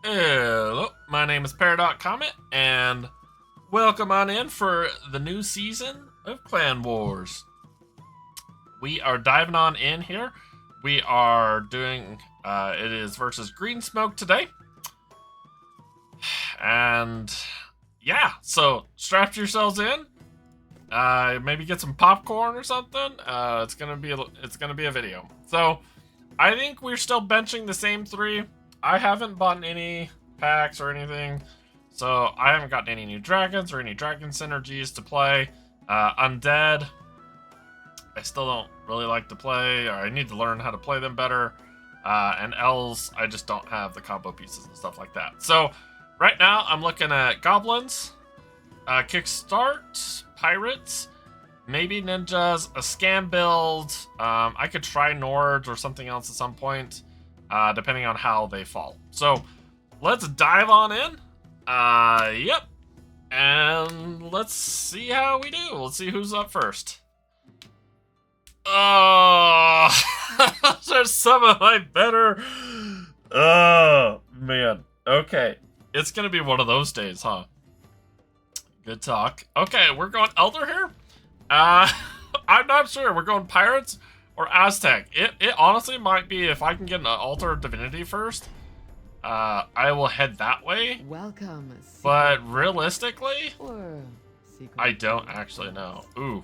Hello, my name is Paradox Comet, and welcome on in for the new season of Clan Wars. We are diving on in here. We are doing, it is versus Green Smoke today. And yeah, so strap yourselves in. Maybe get some popcorn or something. It's gonna be a video. So I think we're still benching the same three. I haven't bought any packs or anything, so I haven't gotten any new dragons or any dragon synergies to play. Undead, I still don't really like to play, or I need to learn how to play them better. And elves, I just don't have the combo pieces and stuff like that. So right now I'm looking at goblins, kickstart, pirates, maybe ninjas, a scan build. I could try Nords or something else at some point. Depending on how they fall. So, let's dive on in. Yep. And let's see how we do. Let's see who's up first. Oh, there's some of my better. Oh, man. Okay. It's going to be one of those days, huh? Good talk. Okay, we're going Elder here. I'm not sure. We're going Pirates or Aztec. It honestly might be, if I can get an Altar of Divinity first, I will head that way. Welcome. But realistically, Or I don't actually know. Ooh.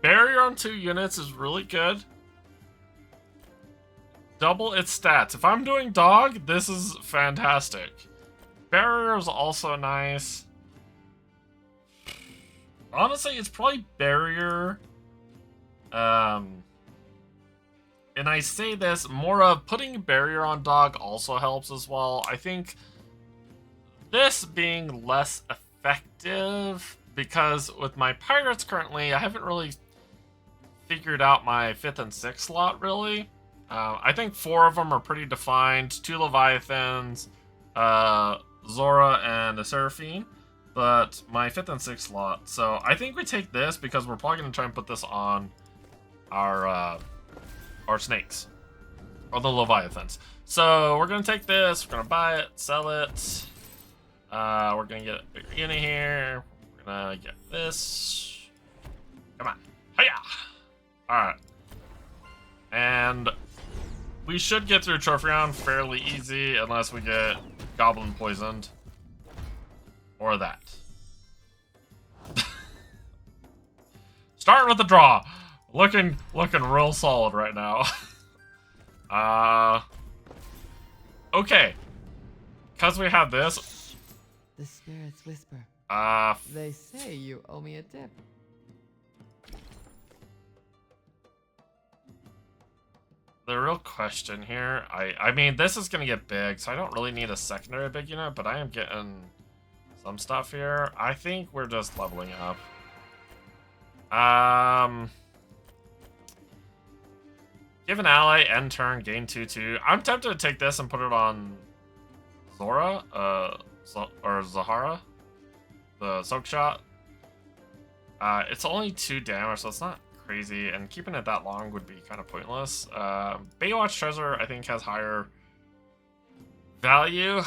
Barrier on 2 units is really good. Double its stats. If I'm doing dog, this is fantastic. Barrier is also nice. Honestly, it's probably Barrier. And I say this, more of putting barrier on dog also helps as well. I think this being less effective, because with my pirates currently, I haven't really figured out my 5th and 6th slot, really. I think 4 of them are pretty defined. 2 Leviathans, Zora, and a Seraphine. But my 5th and 6th slot. So I think we take this because we're probably going to try and put this on our snakes, or the Leviathans. So we're gonna take this, we're gonna buy it, sell it. We're gonna get a bigger unit here. We're gonna get this. Come on, hiya! All right, and we should get through trophy round fairly easy, unless we get goblin poisoned or that. Starting with the draw. Looking real solid right now. Okay. Because we have this. the spirits whisper. Uh, They say you owe me a tip. the real question here, I mean, this is gonna get big, so I don't really need a secondary big unit, but I am getting some stuff here. I think we're just leveling up. Give an ally, end turn, gain 2/2. I'm tempted to take this and put it on Zora, or Zahara, the soak shot. It's only 2 damage, so it's not crazy, and keeping it that long would be kind of pointless. Baywatch Treasure, I think, has higher value.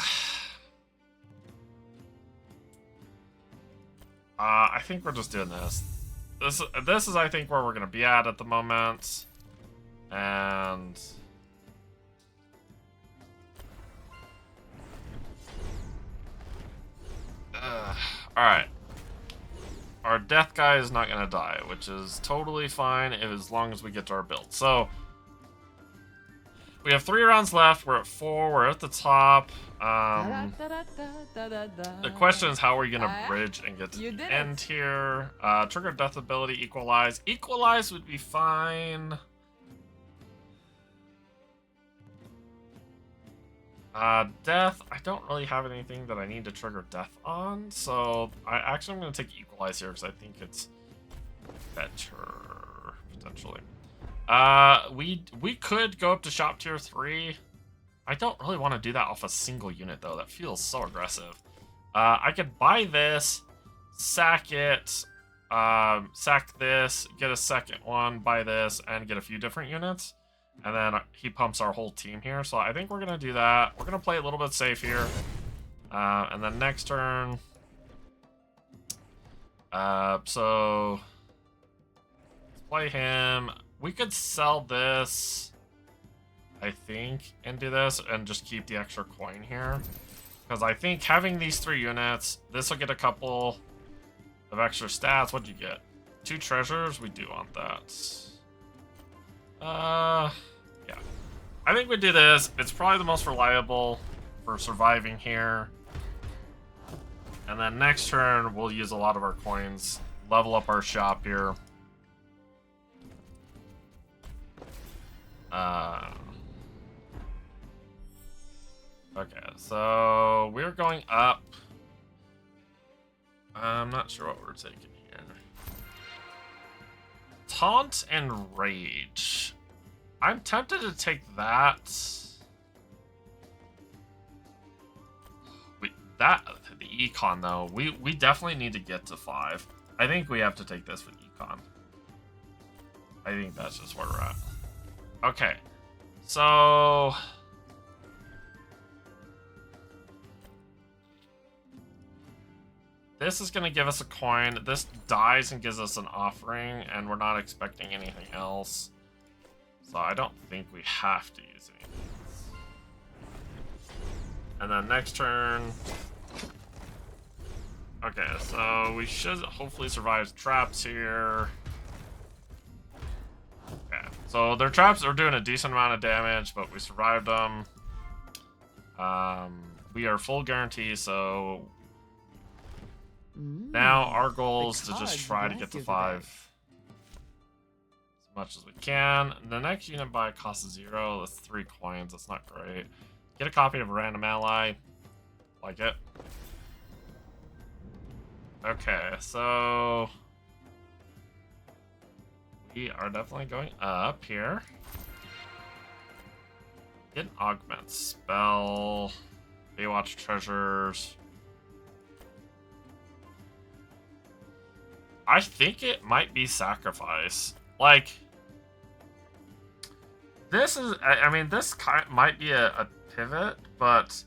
I think we're just doing this. This is, I think, where we're gonna be at the moment. And alright. Our death guy is not gonna die, which is totally fine as long as we get to our build. So we have 3 rounds left. We're at 4. We're at the top. The question is, how are we gonna bridge and get to the end here? Trigger death ability, equalize. Equalize would be fine. Death, I don't really have anything that I need to trigger death on, so I'm going to take equalize here because I think it's better, potentially. We could go up to shop tier 3. I don't really want to do that off a single unit, though. That feels so aggressive. I could buy this, sack it, sack this, get a second one, buy this, and get a few different units. And then he pumps our whole team here. So I think we're going to do that. We're going to play a little bit safe here. And then next turn... so... let's play him. We could sell this, I think, and do this, and just keep the extra coin here. Because I think having these 3 units, this will get a couple of extra stats. What'd you get? 2 treasures? We do want that. Yeah. I think we do this. It's probably the most reliable for surviving here. And then next turn, we'll use a lot of our coins, level up our shop here. Okay, so we're going up. I'm not sure what we're taking here. Taunt and Rage. I'm tempted to take that. The econ though, we definitely need to get to 5. I think we have to take this with econ. I think that's just where we're at. Okay, so this is gonna give us a coin. This dies and gives us an offering, and we're not expecting anything else. So I don't think we have to use anything. And then next turn. Okay, so we should hopefully survive traps here. Okay, so their traps are doing a decent amount of damage, but we survived them. We are full guarantee, so now our goal is to just try to get to 5 as much as we can. The next unit buy costs 0. That's 3 coins. That's not great. Get a copy of a random ally. Like it. Okay, so we are definitely going up here. Get an augment spell. Baywatch treasures. I think it might be sacrifice. Like, this is, I mean, this might be a pivot, but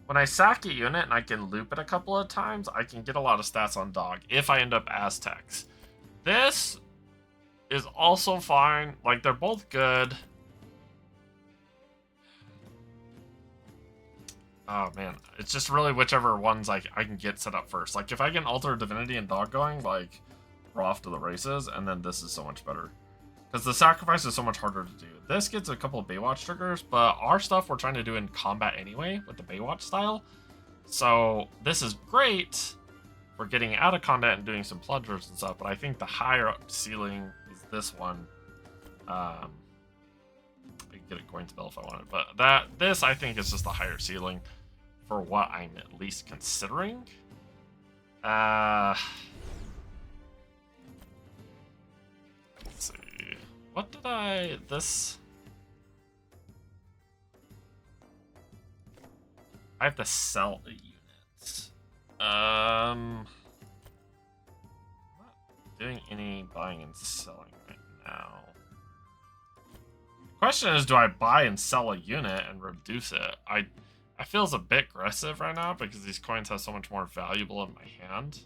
when I sack a unit and I can loop it a couple of times, I can get a lot of stats on dog if I end up Aztecs. This is also fine. Like, they're both good. Oh, man. It's just really whichever ones I can get set up first. Like, if I get an Altar of Divinity and dog going, like, we're off to the races, and then this is so much better. Because the sacrifice is so much harder to do. This gets a couple of Baywatch triggers, but our stuff we're trying to do in combat anyway with the Baywatch style. So this is great for getting out of combat and doing some plungers and stuff, but I think the higher ceiling is this one. I could get a coin spell if I wanted, but this I think is just the higher ceiling for what I'm at least considering. Let's see. What did I... This... I have to sell a unit. I'm not doing any buying and selling right now. The question is, do I buy and sell a unit and reduce it? I feel it's a bit aggressive right now because these coins have so much more valuable in my hand.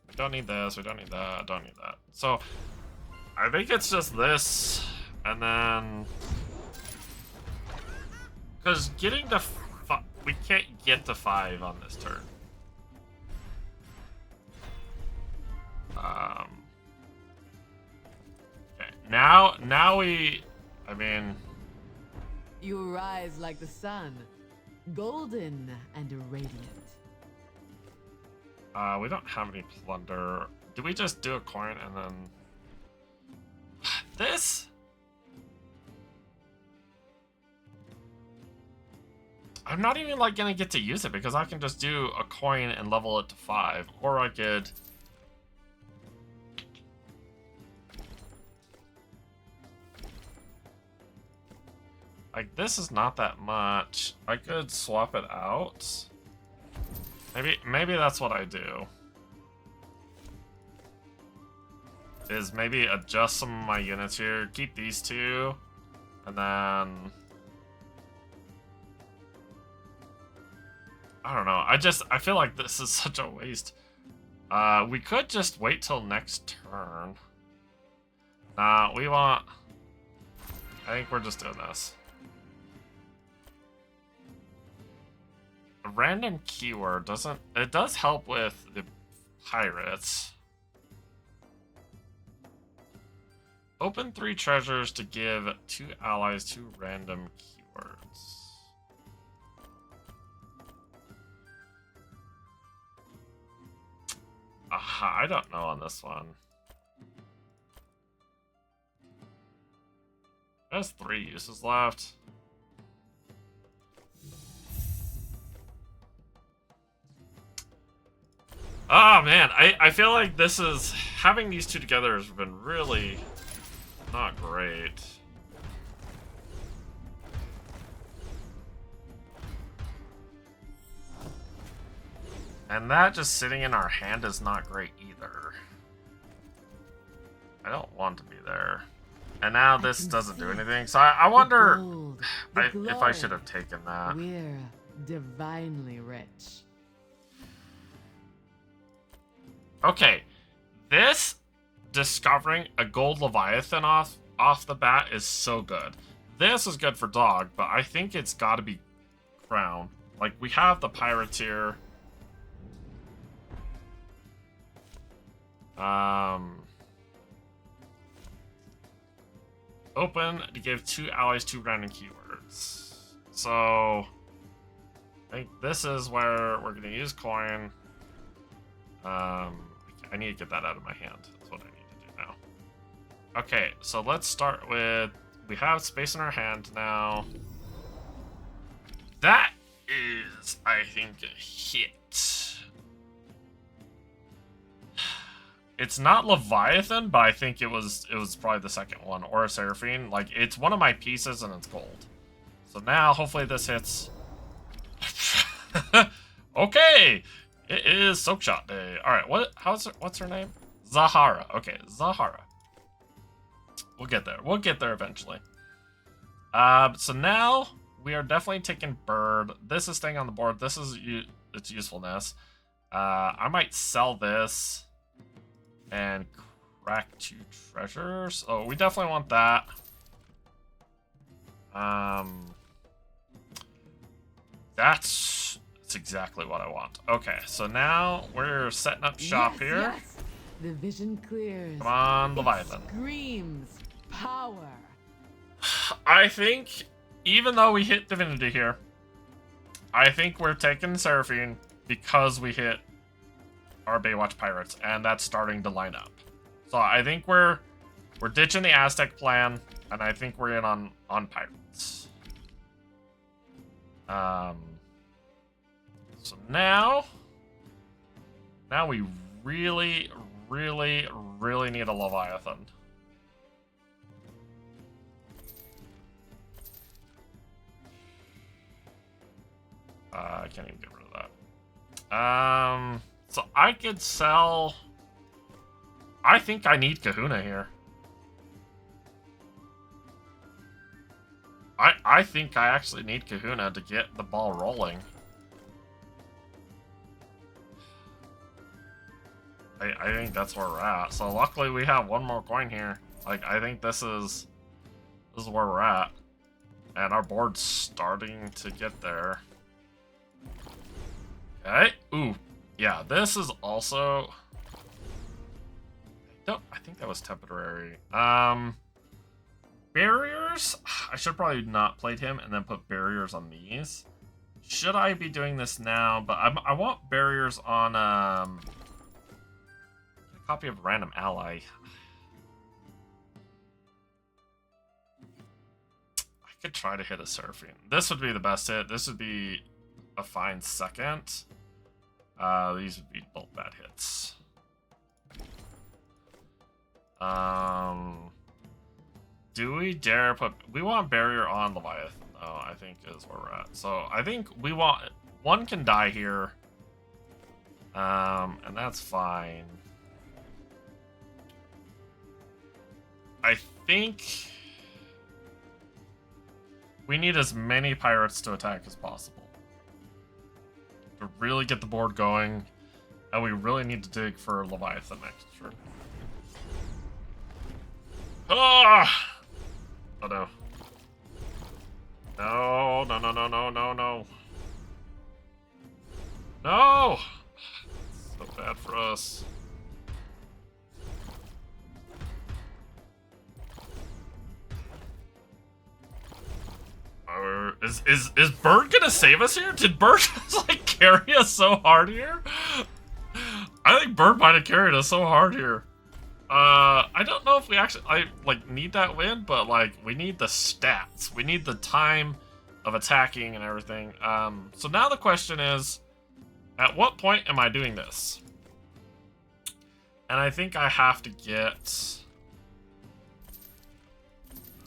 We don't need this, we don't need that, I don't need that. So, I think it's just this, and then... Because getting to... We can't get to 5 on this turn. Okay, now we... I mean... You rise like the sun, golden and radiant. We don't have any plunder. Do we just do a coin and then... This? I'm not even like gonna get to use it because I can just do a coin and level it to 5. Or I could... Like, this is not that much. I could swap it out. Maybe that's what I do. is maybe adjust some of my units here. Keep these two. And then... I don't know. I feel like this is such a waste. We could just wait till next turn. Nah, we want... I think we're just doing this. A random keyword doesn't... It does help with the pirates. Open 3 treasures to give 2 allies 2 random keywords. Aha, I don't know on this one. There's 3 uses left. Oh man, I feel like this is... Having these two together has been really not great. And that just sitting in our hand is not great either. I don't want to be there. And now this doesn't do anything. So I wonder if I should have taken that. We're divinely rich. Okay, this discovering a gold Leviathan off the bat is so good. This is good for dog, but I think it's got to be crown. Like, we have the pirates here. Open to give 2 allies 2 random keywords. So, I think this is where we're going to use coin. I need to get that out of my hand. That's what I need to do now. Okay, so let's start with... We have space in our hand now. That is, I think, a hit. It's not Leviathan, but I think it was probably the second one, or a Seraphine. Like, it's one of my pieces and it's gold. So now, hopefully this hits. Okay! It is Soak Shot Day. Alright, what's her name? Zahara. Okay, Zahara. We'll get there. We'll get there eventually. So now, we are definitely taking Bird. This is staying on the board. This is its usefulness. I might sell this and crack 2 treasures. Oh, we definitely want that. That's exactly what I want. Okay, so now we're setting up shop here. Yes. The vision clears. Come on, Leviathan. It screams power. I think, even though we hit Divinity here, I think we're taking Seraphine because we hit our Baywatch Pirates, and that's starting to line up. So I think we're ditching the Aztec plan, and I think we're in on Pirates. So now we really, really, really need a Leviathan. I can't even get rid of that. So I could sell... I think I need Kahuna here. I think I actually need Kahuna to get the ball rolling. I think that's where we're at. So luckily we have one more coin here. Like, I think this is where we're at. And our board's starting to get there. Okay. Ooh. Yeah, this is also... I think that was temporary. Barriers? I should probably not played him and then put barriers on these. Should I be doing this now? But I want barriers on a copy of Random Ally. I could try to hit a Seraphine. This would be the best hit. This would be a fine second. These would be both bad hits. Do we dare put... We want barrier on Leviathan, though, I think is where we're at. So I think we want... One can die here. And that's fine. I think we need as many pirates to attack as possible to really get the board going, and we really need to dig for Leviathan next turn. Ah! Oh no. No, no, no, no, no, no, no. No! So bad for us. Is Bird gonna save us here? Did Bird just like carry us so hard here? I think Bird might have carried us so hard here. I don't know if we actually need that win, but like we need the stats. We need the time of attacking and everything. So now the question is, at what point am I doing this? And I think I have to get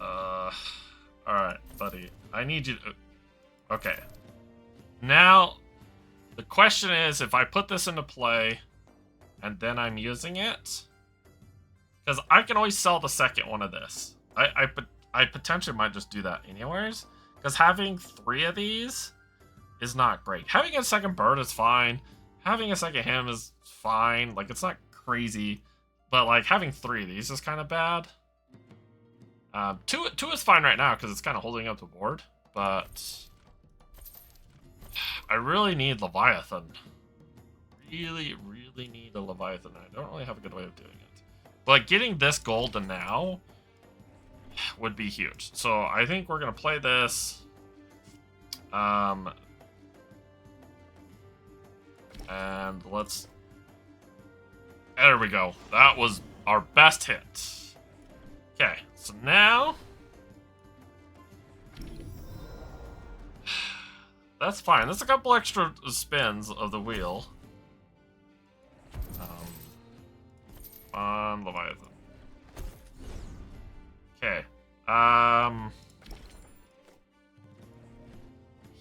alright, buddy. I need you to... Okay. Now, the question is, if I put this into play, and then I'm using it... Because I can always sell the second one of this. I potentially might just do that anyways. Because having 3 of these is not great. Having a second bird is fine. Having a second him is fine. Like, it's not crazy. But, like, having 3 of these is kind of bad. 2 is fine right now because it's kind of holding up the board, but I really need Leviathan. Really, really need a Leviathan. I don't really have a good way of doing it. But getting this golden now would be huge. So I think we're going to play this. And let's... There we go. That was our best hit. Okay, so now... That's fine. That's a couple extra spins of the wheel. On Leviathan. Okay.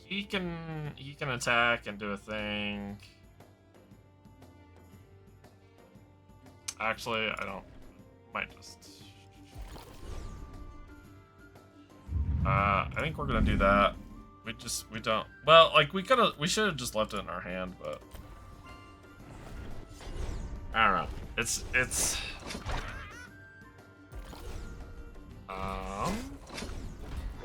He can attack and do a thing. Actually, I don't... Might just... I think we're gonna do that. We don't... Well, like, we should have just left it in our hand, but... I don't know. It's...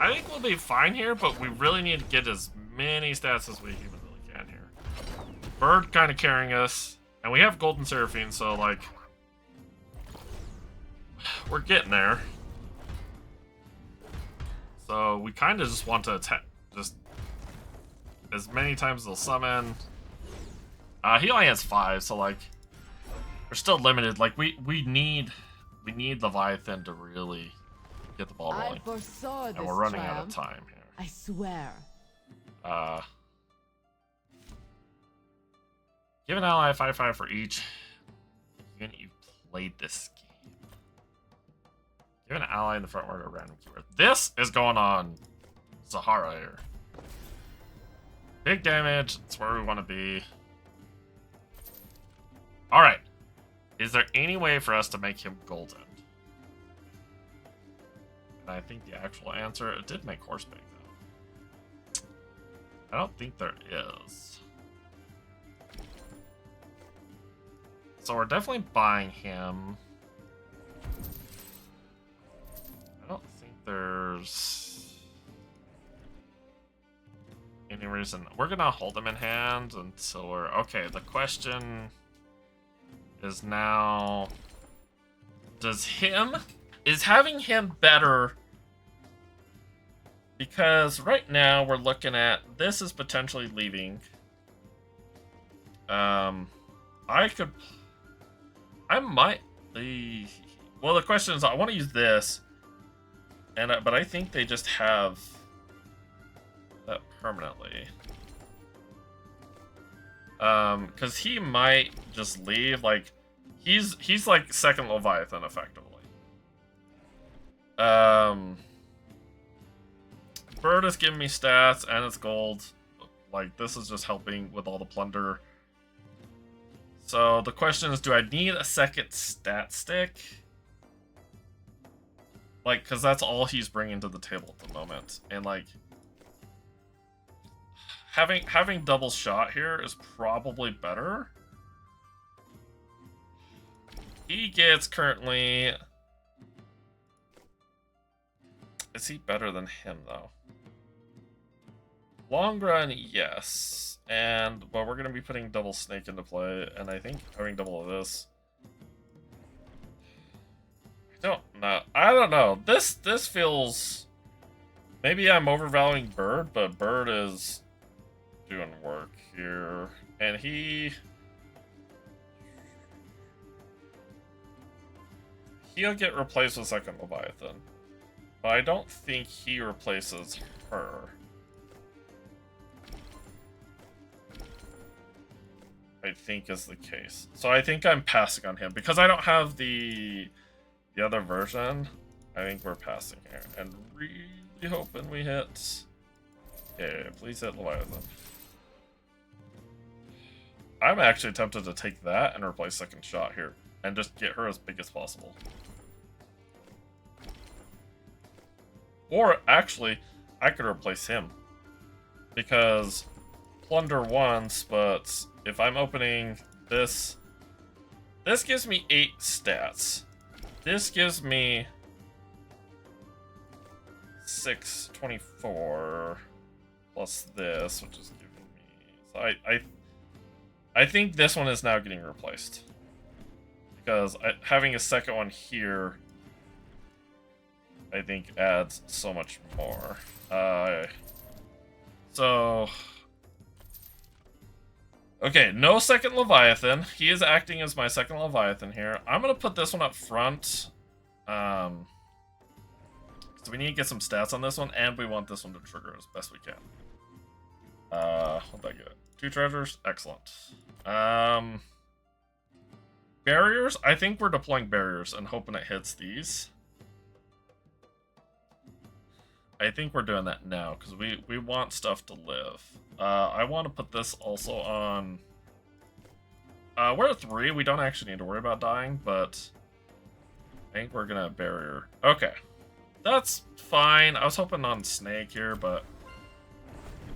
I think we'll be fine here, but we really need to get as many stats as we humanly can here. Bird kind of carrying us, and we have Golden Seraphine, so, like... We're getting there. So we kind of just want to attack, just as many times as they'll summon. He only has 5, so like we're still limited. Like we need Leviathan to really get the ball rolling. And we're running out of time here. I swear. Give an ally 5/5 for each unit you've played this game. Give an ally in the front order a random keyword. This is going on Sahara here. Big damage. That's where we want to be. Alright. Is there any way for us to make him golden? And I think the actual answer... It did make horseback, though. I don't think there is. So we're definitely buying him... I don't think there's any reason. We're gonna hold him in hand until we're... Okay, the question is now... Is having him better? Because right now we're looking at... This is potentially leaving. I might... Well, the question is, I want to use this. But I think they just have that permanently. Because he might just leave. Like, he's like second Leviathan effectively. Bird is giving me stats and it's gold. Like, this is just helping with all the plunder. So the question is, do I need a second stat stick? Like, because that's all he's bringing to the table at the moment. And, like, having double shot here is probably better. He gets currently... Is he better than him, though? Long run, yes. And, well, we're going to be putting double snake into play, and I think having double of this... I don't know. This feels... Maybe I'm overvaluing Bird, but Bird is doing work here. And he'll get replaced with second Leviathan. But I don't think he replaces her. I think is the case. So I think I'm passing on him. Because I don't have the other version, I think we're passing here. And really hoping we hit... Yeah, please hit Leviathan. I'm actually tempted to take that and replace second shot here. And just get her as big as possible. Or, actually, I could replace him. Because plunder once, but if I'm opening this... This gives me 8 stats. This gives me 624 plus this, which is giving me... So I think this one is now getting replaced. Because having a second one here, I think adds so much more. So... Okay, no second Leviathan. He is acting as my second Leviathan here. I'm going to put this one up front. So we need to get some stats on this one, and we want this one to trigger as best we can. What'd I get? 2 treasures? Excellent. Barriers? I think we're deploying barriers and hoping it hits these. I think we're doing that now, because we want stuff to live. I want to put this also on... we're at 3, we don't actually need to worry about dying, but... I think we're gonna barrier. Okay. That's fine. I was hoping on snake here, but...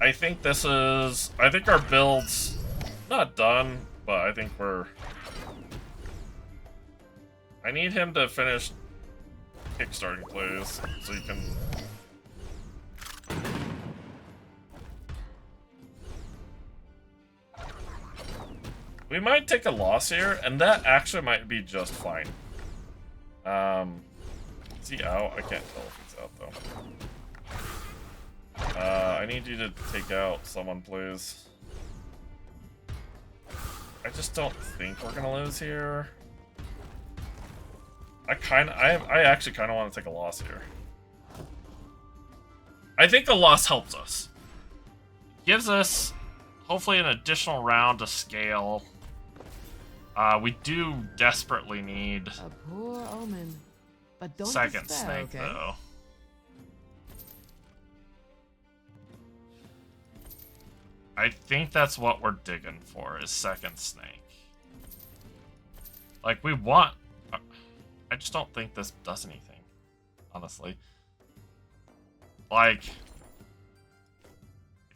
I think this is... I think our build's not done, but I think we're... I need him to finish kickstarting plays, so you can... We might take a loss here, and that actually might be just fine. Is he out? I can't tell if he's out, though. I need you to take out someone, please. I just don't think we're gonna lose here. I actually kind of want to take a loss here. I think the loss helps us. Gives us, hopefully, an additional round to scale. We do desperately need a poor omen, but don't second despair, snake, okay? though. I think that's what we're digging for, is second snake. Like, we want... I just don't think this does anything, honestly. Like, it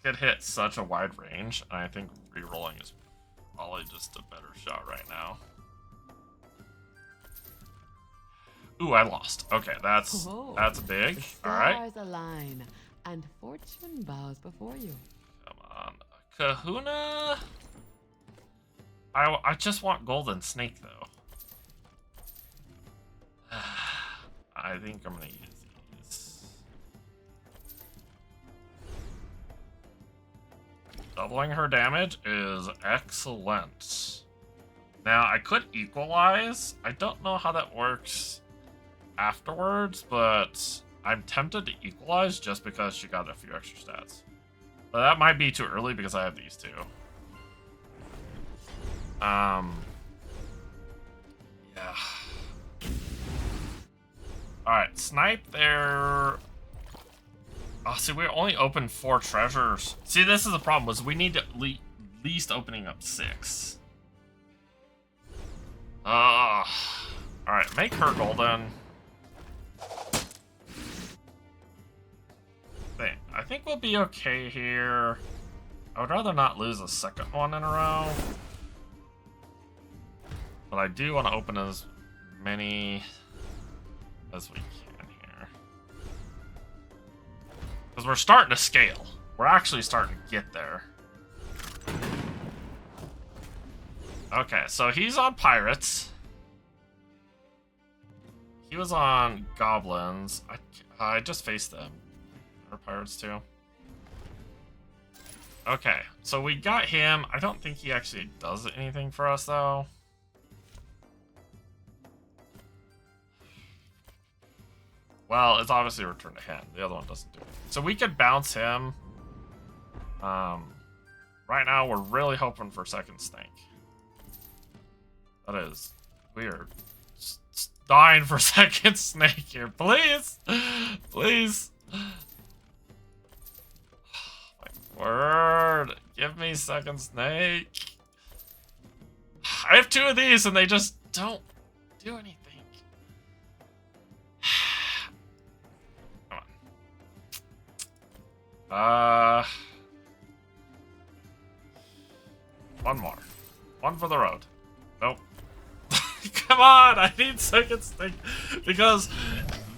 could hit such a wide range, and I think re-rolling is probably just a better shot right now. Ooh, I lost. Okay, that's big. The All right. stars align, and fortune bows before you. Come on, Kahuna. I just want golden snake though. I think I'm gonna use these. Doubling her damage is excellent. Now, I could equalize. I don't know how that works afterwards, but I'm tempted to equalize just because she got a few extra stats. But that might be too early because I have these two. Yeah. Alright, snipe there. Oh, see, we only opened 4 treasures. See, this is the problem, was we need to least opening up 6. Alright, make her golden. think we'll be okay here. I would rather not lose a second one in a row. But I do want to open as many as we can here. Because we're starting to scale. We're actually starting to get there. Okay, so he's on pirates. He was on goblins. I just faced them. Or pirates too. Okay, so we got him. I don't think he actually does anything for us though. Well, it's obviously return to hand. The other one doesn't do it. So we could bounce him. Right now, we're really hoping for second snake. That is, we are dying for second snake here. Please, please. My word, give me second snake. I have 2 of these, and they just don't do anything. One more. One for the road. Nope. Come on, I need second snake because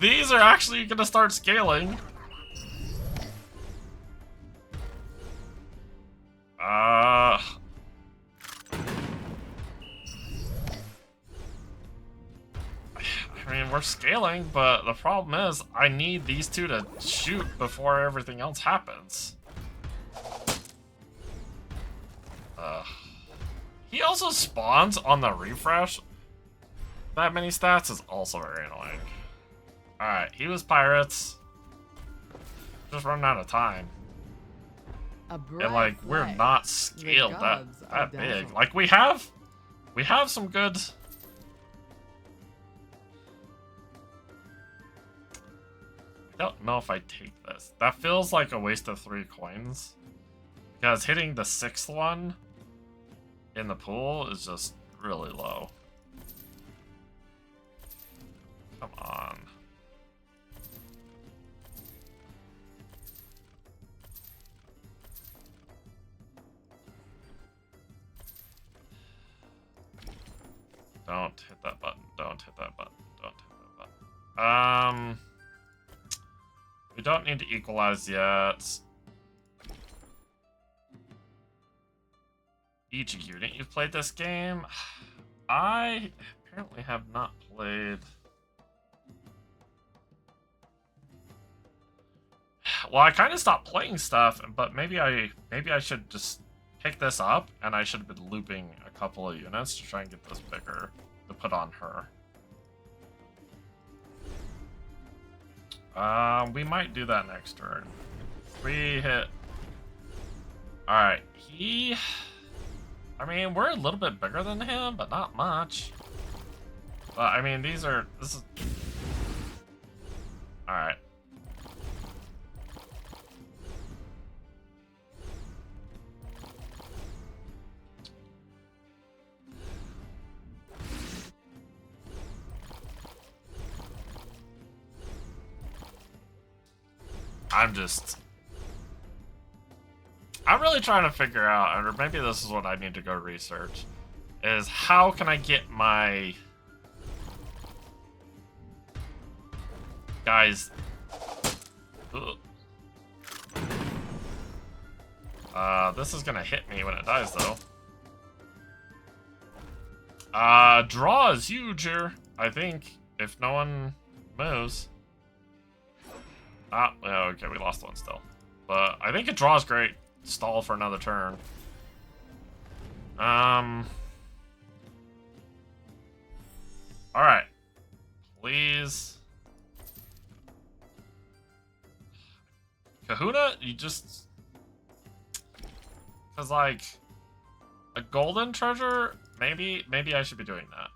these are actually gonna start scaling. I mean, we're scaling, but the problem is I need these 2 to shoot before everything else happens. He also spawns on the refresh. That many stats is also very annoying. Alright, he was pirates. Just running out of time. And like, we're not scaled that big. Like, we have some good... I don't know if I take this. That feels like a waste of 3 coins. Because hitting the 6th one in the pool is just really low. Come on. Don't hit that button. Don't hit that button. Don't hit that button. We don't need to equalize yet. Each unit you've played this game? I apparently have not played... Well, I kind of stopped playing stuff, but maybe I should just pick this up, and I should have been looping a couple of units to try and get this bigger to put on her. We might do that next turn. We hit... Alright, he... I mean, we're a little bit bigger than him, but not much. But, I mean, this is... Alright. I'm really trying to figure out, or maybe this is what I need to go research, is how can I get my guys... this is gonna hit me when it dies, though. Draw is huge here, I think, if no one moves. Yeah, okay, we lost one still. But I think a draw is great. Stall for another turn. Alright. Please. Kahuna, you just... Because, like, a golden treasure, maybe I should be doing that.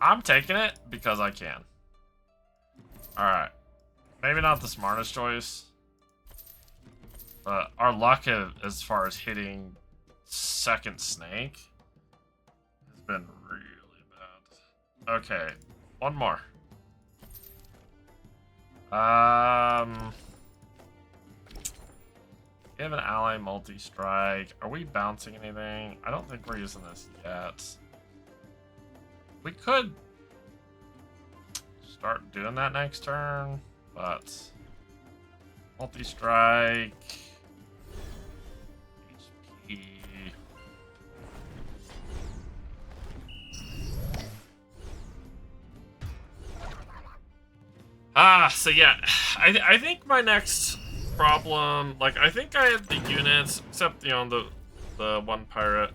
I'm taking it because I can. Alright. Maybe not the smartest choice. But our luck as far as hitting second snake has been really bad. Okay, one more. We have an ally multi-strike. Are we bouncing anything? I don't think we're using this yet. We could start doing that next turn, but multi-strike, HP. So yeah, I think my next problem, like, I think I have the units, except, you know, the one pirate,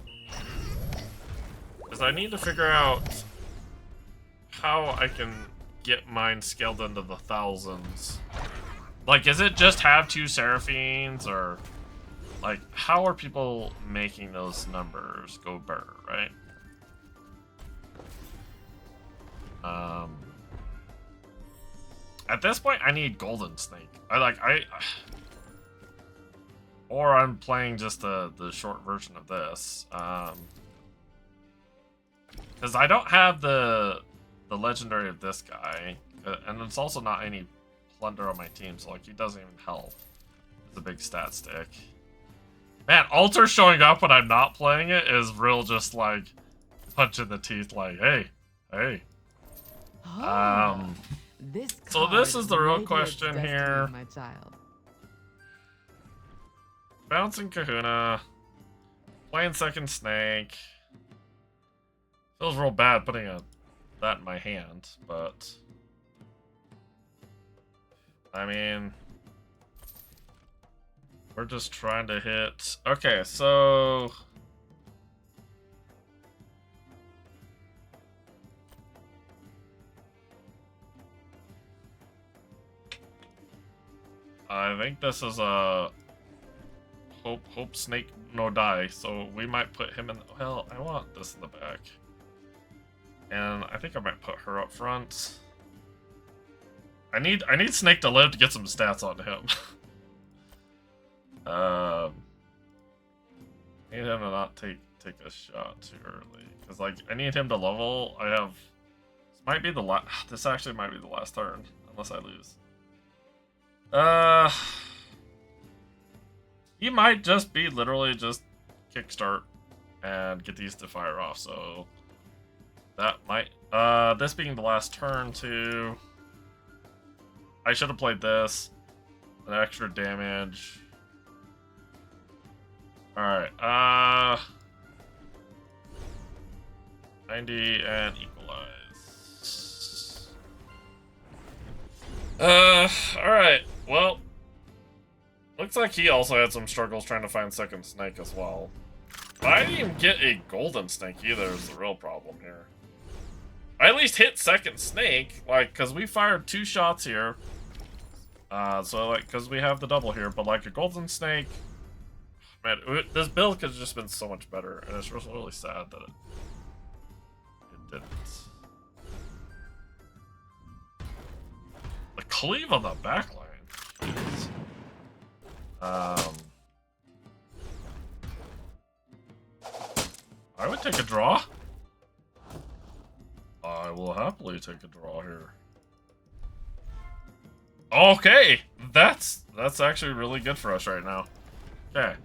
is I need to figure out how I can get mine scaled into the thousands. Like, is it just have 2 Seraphines, or, like, how are people making those numbers go better, right? At this point, I need Golden Snake. Or I'm playing just the short version of this. Because I don't have the legendary of this guy, and it's also not any plunder on my team, so like he doesn't even help. It's a big stat stick. Man, Altar showing up when I'm not playing it is real, just like punch in the teeth, like, hey. So this is the real question here. My child. Bouncing Kahuna, playing second snake. Feels real bad putting that in my hand, but I mean, we're just trying to hit. Okay, so I think this is a hope snake no die, so we might put him in. Well, I want this in the back, and I think I might put her up front. I need Snake to live to get some stats on him. Need him to not take a shot too early, because like I need him to level. I have this might be the last. This actually might be the last turn unless I lose. He might just be literally just kickstart and get these to fire off, so that might this being the last turn too. I should have played this. An extra damage. Alright, 90 and equalize. Alright, well, looks like he also had some struggles trying to find second snake as well. But I didn't even get a golden snake either is the real problem here. I at least hit second snake, like, because we fired 2 shots here. So, like, because we have the double here, but, like, a golden snake, man, this build could have just been so much better, and it's really sad that it didn't. The cleave on the backline. Jeez. I would take a draw. I will happily take a draw here. Okay, that's actually really good for us right now. Okay,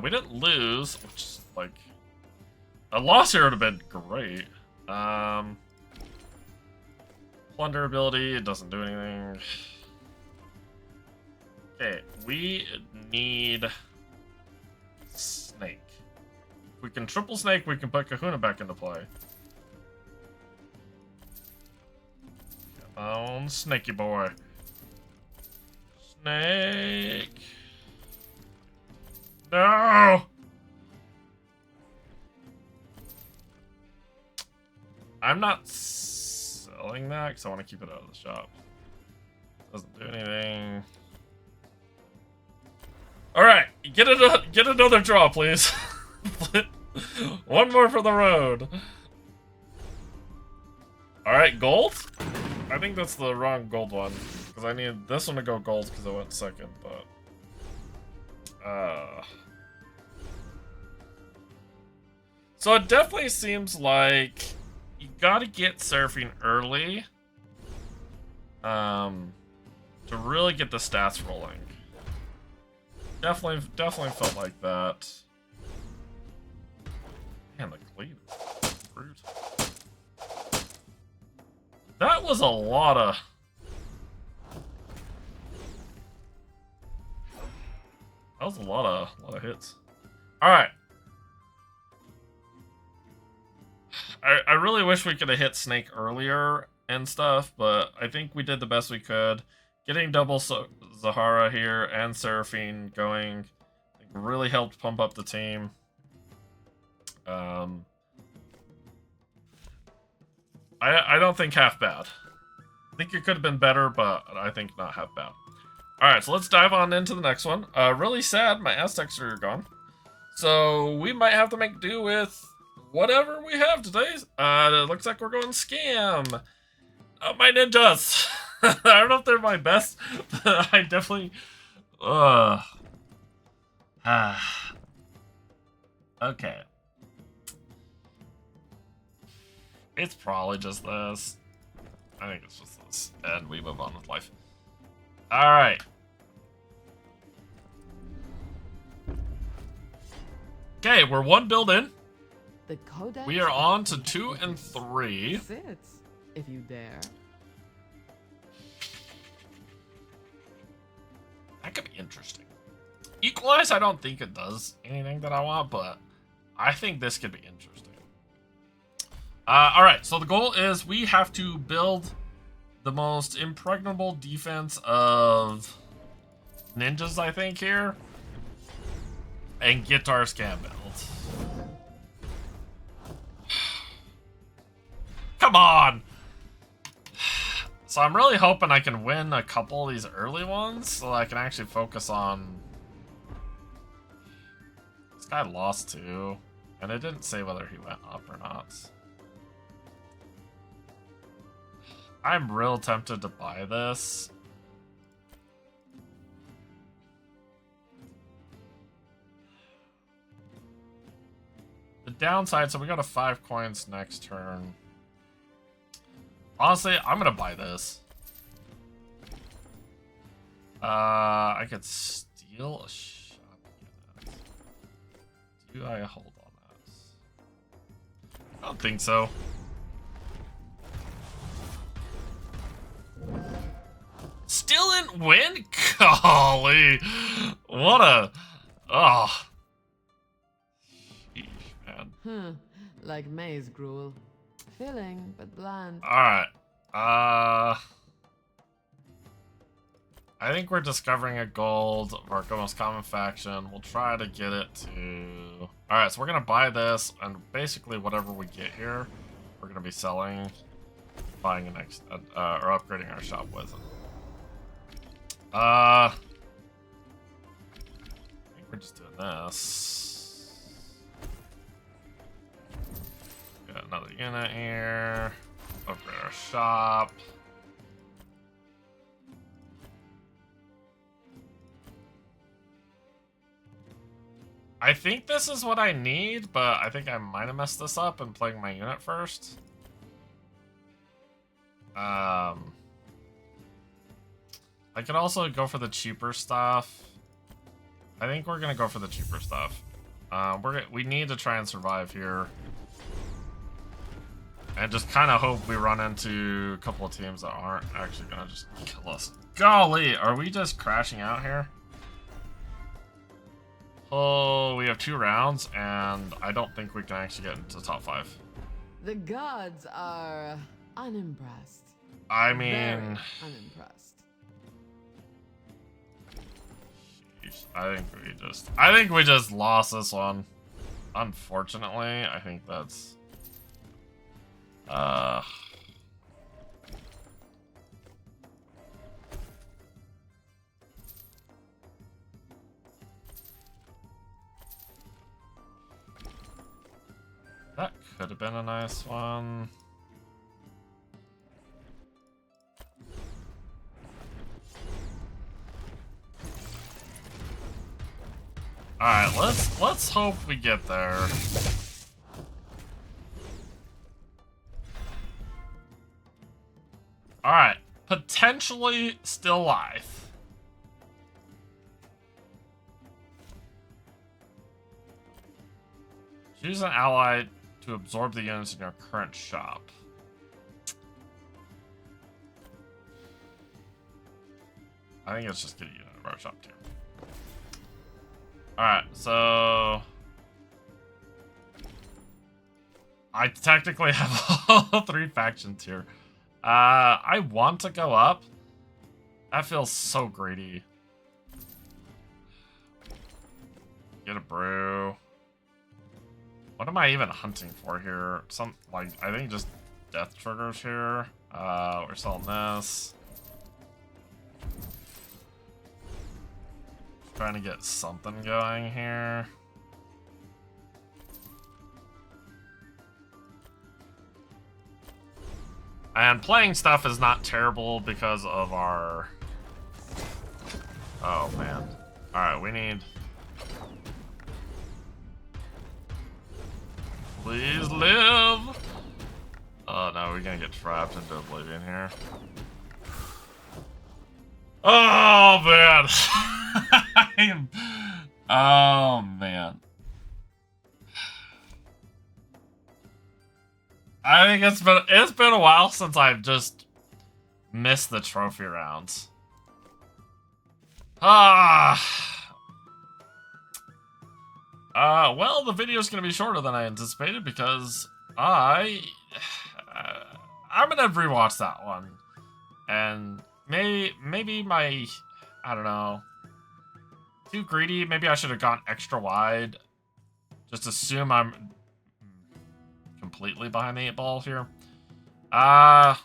we didn't lose, which is like a loss here would have been great. Plunder ability, it doesn't do anything. Okay, we need snake. If we can triple snake, we can put Kahuna back into play. Come on, snaky boy. Snake. No! I'm not selling that because I want to keep it out of the shop. Doesn't do anything. Alright, get another draw, please. One more for the road. Alright, gold? I think that's the wrong gold one. Because I need this one to go gold because I went second, but... So it definitely seems like you gotta get Seraphine early. To really get the stats rolling. Definitely felt like that. Man, the cleave is rude. That was a lot of... That was a lot of hits. Alright. I really wish we could have hit Snake earlier and stuff, but I think we did the best we could. Getting double Zahara here and Seraphine going really helped pump up the team. I don't think half bad. I think it could have been better, but I think not half bad. Alright, so let's dive on into the next one. Really sad, my Aztecs are gone. So we might have to make do with whatever we have today. It looks like we're going scam. My ninjas. I don't know if they're my best, but I definitely... Okay. It's probably just this. I think it's just this. And we move on with life. Alright. Okay, we're one build in. The Codex We are on to 2 and 3. sits, if you dare. That could be interesting. Equalize, I don't think it does anything that I want, but I think this could be interesting. Alright, so the goal is we have to build the most impregnable defense of ninjas, I think, here. And get our scam build. Come on! So I'm really hoping I can win a couple of these early ones so I can actually focus on... This guy lost too, and it didn't say whether he went up or not. I'm real tempted to buy this. The downside, so we got a 5 coins next turn. Honestly, I'm gonna buy this. I could steal a shop unit. Do I hold on that? I don't think so. Still didn't win? Golly. What a... Oh. Sheesh, man. Like maize gruel. Filling, but bland. Alright. I think we're discovering a gold of our most common faction. We'll try to get it to... Alright, so we're going to buy this, and basically whatever we get here, we're going to be selling, buying an next, or upgrading our shop with it. I think we're just doing this. Got another unit here. Upgrade our shop. I think this is what I need, but I think I might have messed this up in playing my unit first. I could also go for the cheaper stuff. I think we're gonna go for the cheaper stuff. We need to try and survive here. And just kind of hope we run into a couple of teams that aren't actually gonna just kill us. Golly, are we just crashing out here? Oh, we have 2 rounds, and I don't think we can actually get into the top 5. The gods are unimpressed. I mean... Very unimpressed. Sheesh, I think we just lost this one. Unfortunately, I think that's... That could have been a nice one. Alright, let's hope we get there. Alright, potentially still alive. Choose an ally to absorb the units in your current shop. I think it's just get a unit of our shop too. Alright, so I technically have all 3 factions here. I want to go up. That feels so greedy. Get a brew. What am I even hunting for here? Some, like, I think just death triggers here. We're selling this. Trying to get something going here. And playing stuff is not terrible because of our... Oh, man. Alright, we need... Please live! Oh, no, we're gonna get trapped into oblivion here. Oh, man! Oh, man. I think it's been a while since I've just missed the trophy rounds. Well, the video's gonna be shorter than I anticipated because I'm gonna rewatch that one, and maybe my, I don't know, too greedy. Maybe I should have gone extra wide. Just assume I'm completely behind the 8 ball here. Alright,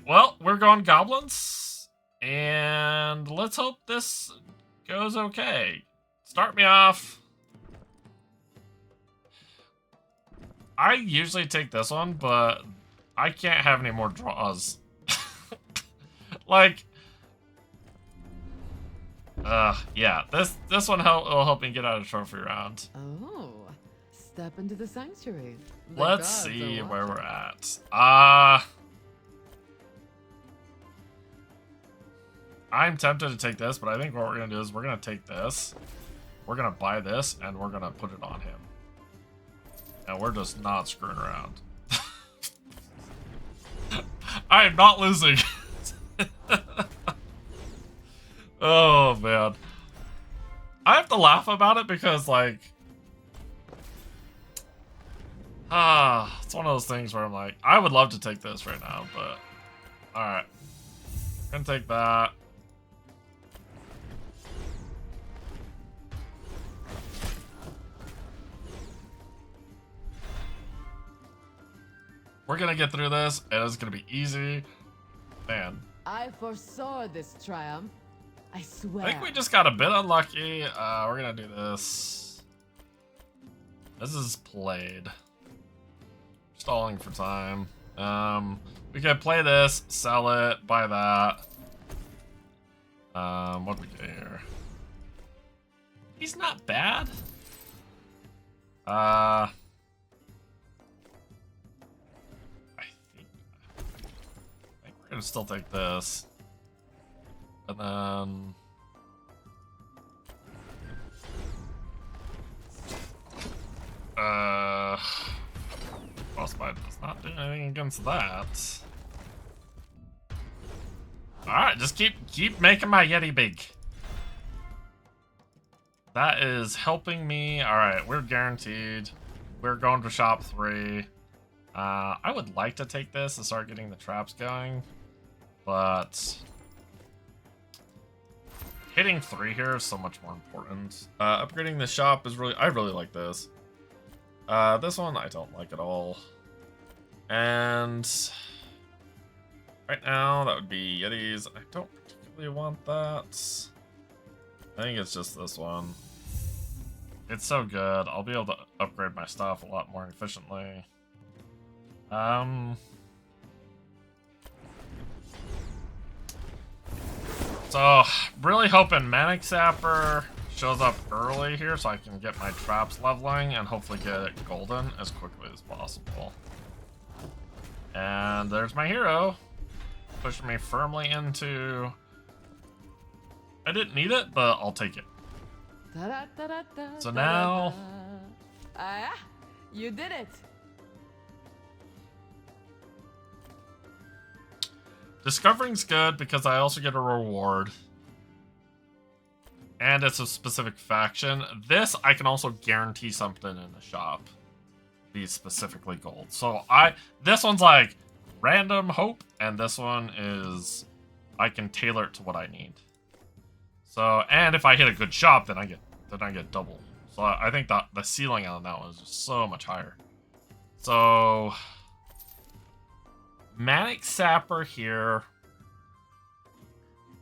well, we're going goblins, and let's hope this goes okay. Start me off. I usually take this one, but I can't have any more draws. Like, yeah, this one will help me get out of trophy round. Oh, step into the sanctuary. The Let's gods see are where we're watching. at. I'm tempted to take this, but I think what we're gonna do is we're gonna take this, we're gonna buy this, and we're gonna put it on him. And we're just not screwing around. I am not losing. Oh, man. I have to laugh about it because, like... it's one of those things where I'm like, I would love to take this right now, but... Alright. Gonna take that. We're gonna get through this, and it's gonna be easy. Man. I foresaw this triumph. I swear. I think we just got a bit unlucky. We're gonna do this. This is played. Stalling for time. We could play this, sell it, buy that. What do we get here? He's not bad. I think we're gonna still take this. And then... Frostbite does not do anything against that. Alright, just keep making my Yeti big. That is helping me. Alright, we're guaranteed. We're going to shop 3. I would like to take this and start getting the traps going, but hitting 3 here is so much more important. Upgrading the shop is I really like this. This one I don't like at all. And right now that would be Yetis. I don't particularly want that. I think it's just this one. It's so good. I'll be able to upgrade my stuff a lot more efficiently. So, really hoping Manic Sapper shows up early here so I can get my traps leveling and hopefully get it golden as quickly as possible. And there's my hero, pushing me firmly into... I didn't need it, but I'll take it. So now... Ah, you did it. Discovering's good because I also get a reward. And it's a specific faction. This, I can also guarantee something in the shop. Be specifically gold. So this one's like random hope, and this one is I can tailor it to what I need. So, and if I hit a good shop, then I get double. So I think that the ceiling on that one is just so much higher. So Manic Sapper here.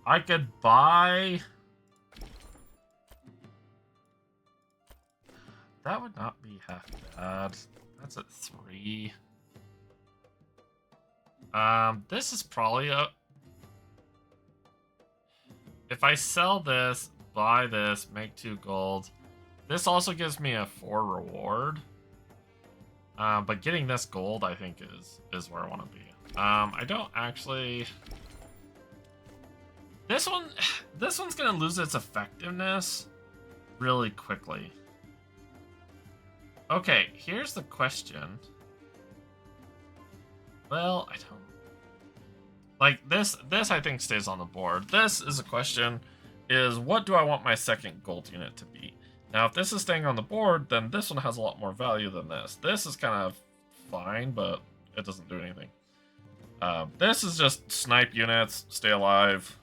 I could buy... That would not be half bad. That's at 3. This is probably a... If I sell this, buy this, make 2 gold. This also gives me a 4 reward. But getting this gold, I think, is where I want to be. I don't actually... This one's gonna lose its effectiveness really quickly. Okay, here's the question. Well, I don't... Like, this I think stays on the board. This is a question, is what do I want my second gold unit to be? Now, if this is staying on the board, then this one has a lot more value than this. This is kind of fine, but it doesn't do anything. This is just snipe units, stay alive.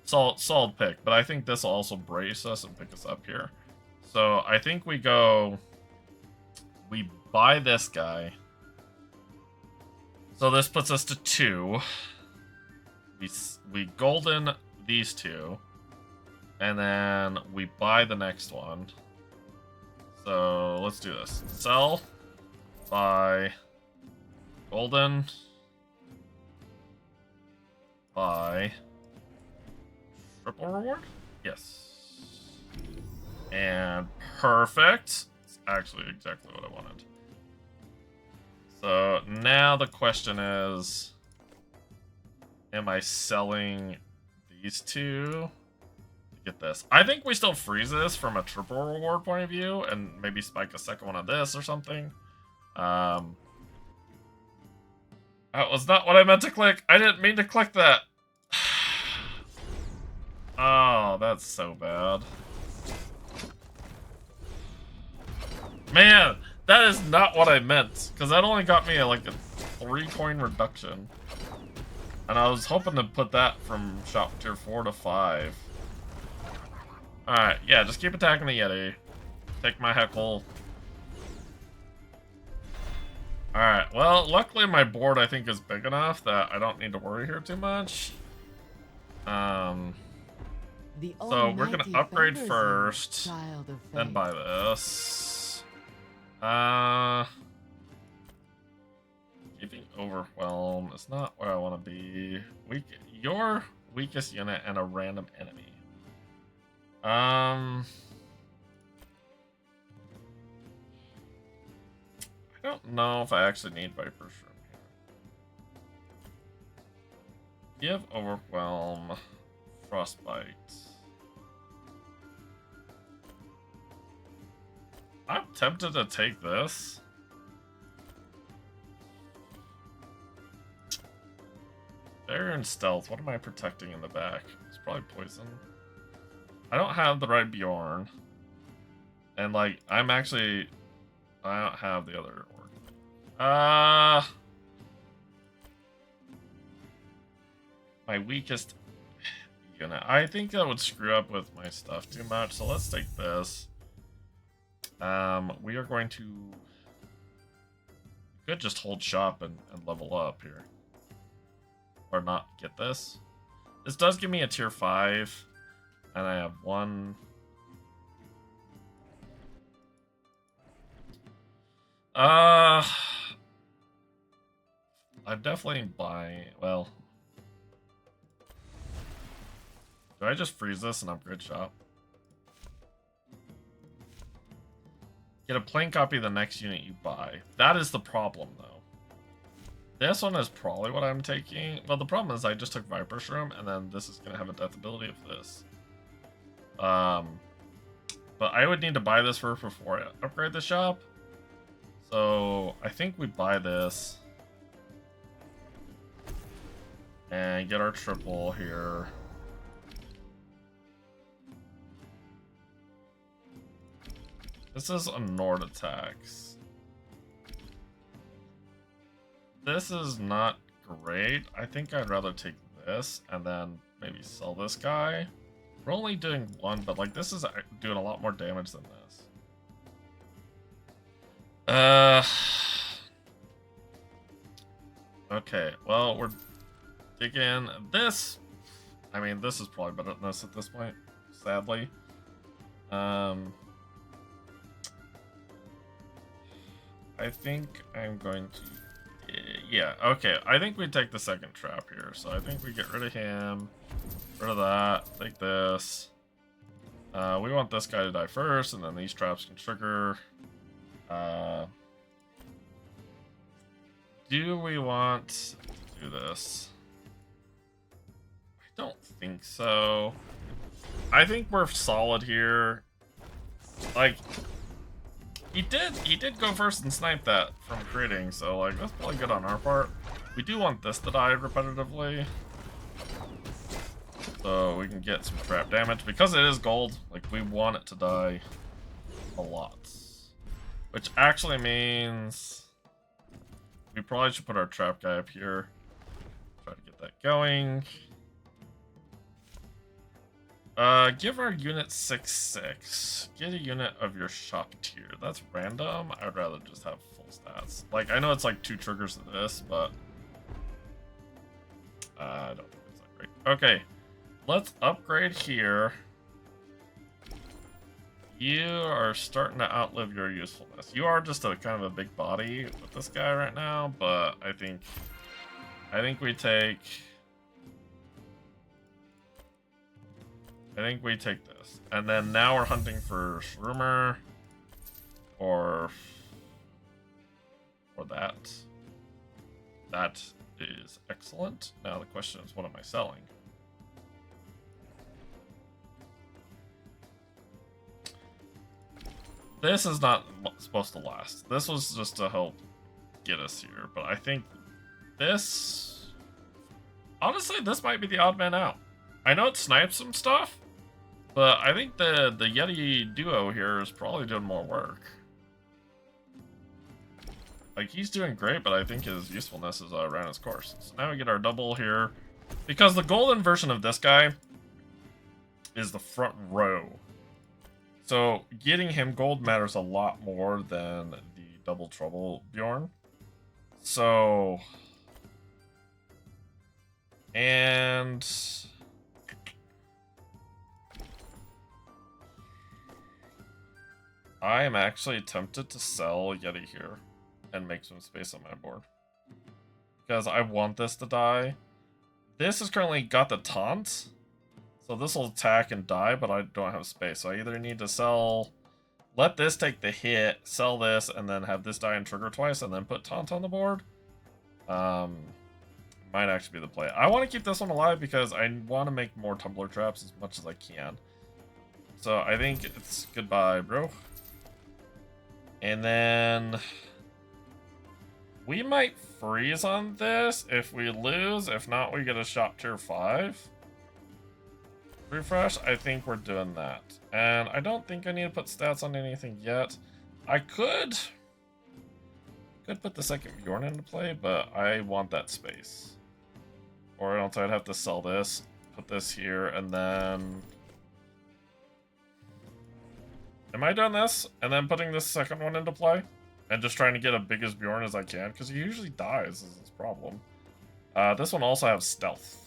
Solid pick, but I think this will also brace us and pick us up here. So I think we buy this guy. So this puts us to 2. We golden these 2. And then we buy the next one. So let's do this. Sell, buy, golden, buy, triple reward? Yes. And perfect. It's actually exactly what I wanted. So now the question is, am I selling these 2 to get this? I think we still freeze this from a triple reward point of view and maybe spike a second one of this or something. That was not what I meant to click. I didn't mean to click that. Oh, that's so bad. Man, that is not what I meant. Because that only got me like a 3 coin reduction. And I was hoping to put that from shop tier 4 to 5. Alright, yeah, just keep attacking the Yeti. Take my heckle. Alright, well, luckily my board I think is big enough that I don't need to worry here too much. So we're gonna upgrade first, then buy this. Giving Overwhelm is not where I want to be. Your weakest unit and a random enemy. I don't know if I actually need Viper's Room here. Give Overwhelm, Frostbite. I'm tempted to take this. Barrier and Stealth. What am I protecting in the back? It's probably poison. I don't have the right Bjorn. And, like, I don't have the other orc. My weakest unit. I think that would screw up with my stuff too much, so let's take this. We are going to... could just hold shop and level up here. Or not get this. This does give me a tier 5. And I have 1... I'm definitely buying... Well... Do I just freeze this and upgrade shop? Get a plain copy of the next unit you buy. That is the problem, though. This one is probably what I'm taking. Well, the problem is I just took Viper's Room, and then this is going to have a death ability of this. but I would need to buy this first before I upgrade the shop. So I think we buy this and get our triple here. This is a Nord attacks. This is not great. I think I'd rather take this and then maybe sell this guy. We're only doing one, but like this is doing a lot more damage than this. Okay, well, we're digging this. I mean, this is probably better than this at this point, sadly. I think I'm going to... Yeah, okay. I think we take the second trap here. So I think we get rid of him. Rid of that. Take this. We want this guy to die first, and then these traps can trigger. Do we want to do this? I don't think so. I think we're solid here. Like, he did go first and snipe that from critting, so like that's probably good on our part. We do want this to die repetitively, so we can get some trap damage because it is gold. Like we want it to die a lot, which actually means we probably should put our trap guy up here. Try to get that going. Give our unit 6/6. Get a unit of your shop tier. That's random. I'd rather just have full stats. Like, I know it's like 2 triggers to this, but I don't think it's that great. Okay, let's upgrade here. You are starting to outlive your usefulness. You are just a kind of a big body with this guy right now, but I think we take this. And then now we're hunting for Shroomer or that. That is excellent. Now the question is, what am I selling? This is not supposed to last. This was just to help get us here, but I think this... Honestly, this might be the odd man out. I know it snipes some stuff, but I think the Yeti duo here is probably doing more work. Like, he's doing great, but I think his usefulness is ran its course. So now we get our double here. Because the golden version of this guy is the front row. So getting him gold matters a lot more than the double trouble Bjorn. So... And... I am actually tempted to sell Yeti here and make some space on my board. Because I want this to die. This has currently got the taunt. So this will attack and die, but I don't have space. So I either need to sell... Let this take the hit, sell this, and then have this die and trigger twice, and then put taunt on the board. Might actually be the play. I want to keep this one alive because I want to make more tumbler traps as much as I can. So I think it's goodbye, bro. And then we might freeze on this if we lose. If not, we get a shop tier 5 refresh. I think we're doing that. And I don't think I need to put stats on anything yet. I could put the second Bjorn into play, but I want that space. Or else I'd have to sell this, put this here, and then... Am I doing this? And then putting this second one into play? And just trying to get a big as Bjorn as I can? Because he usually dies, is his problem. This one also has stealth.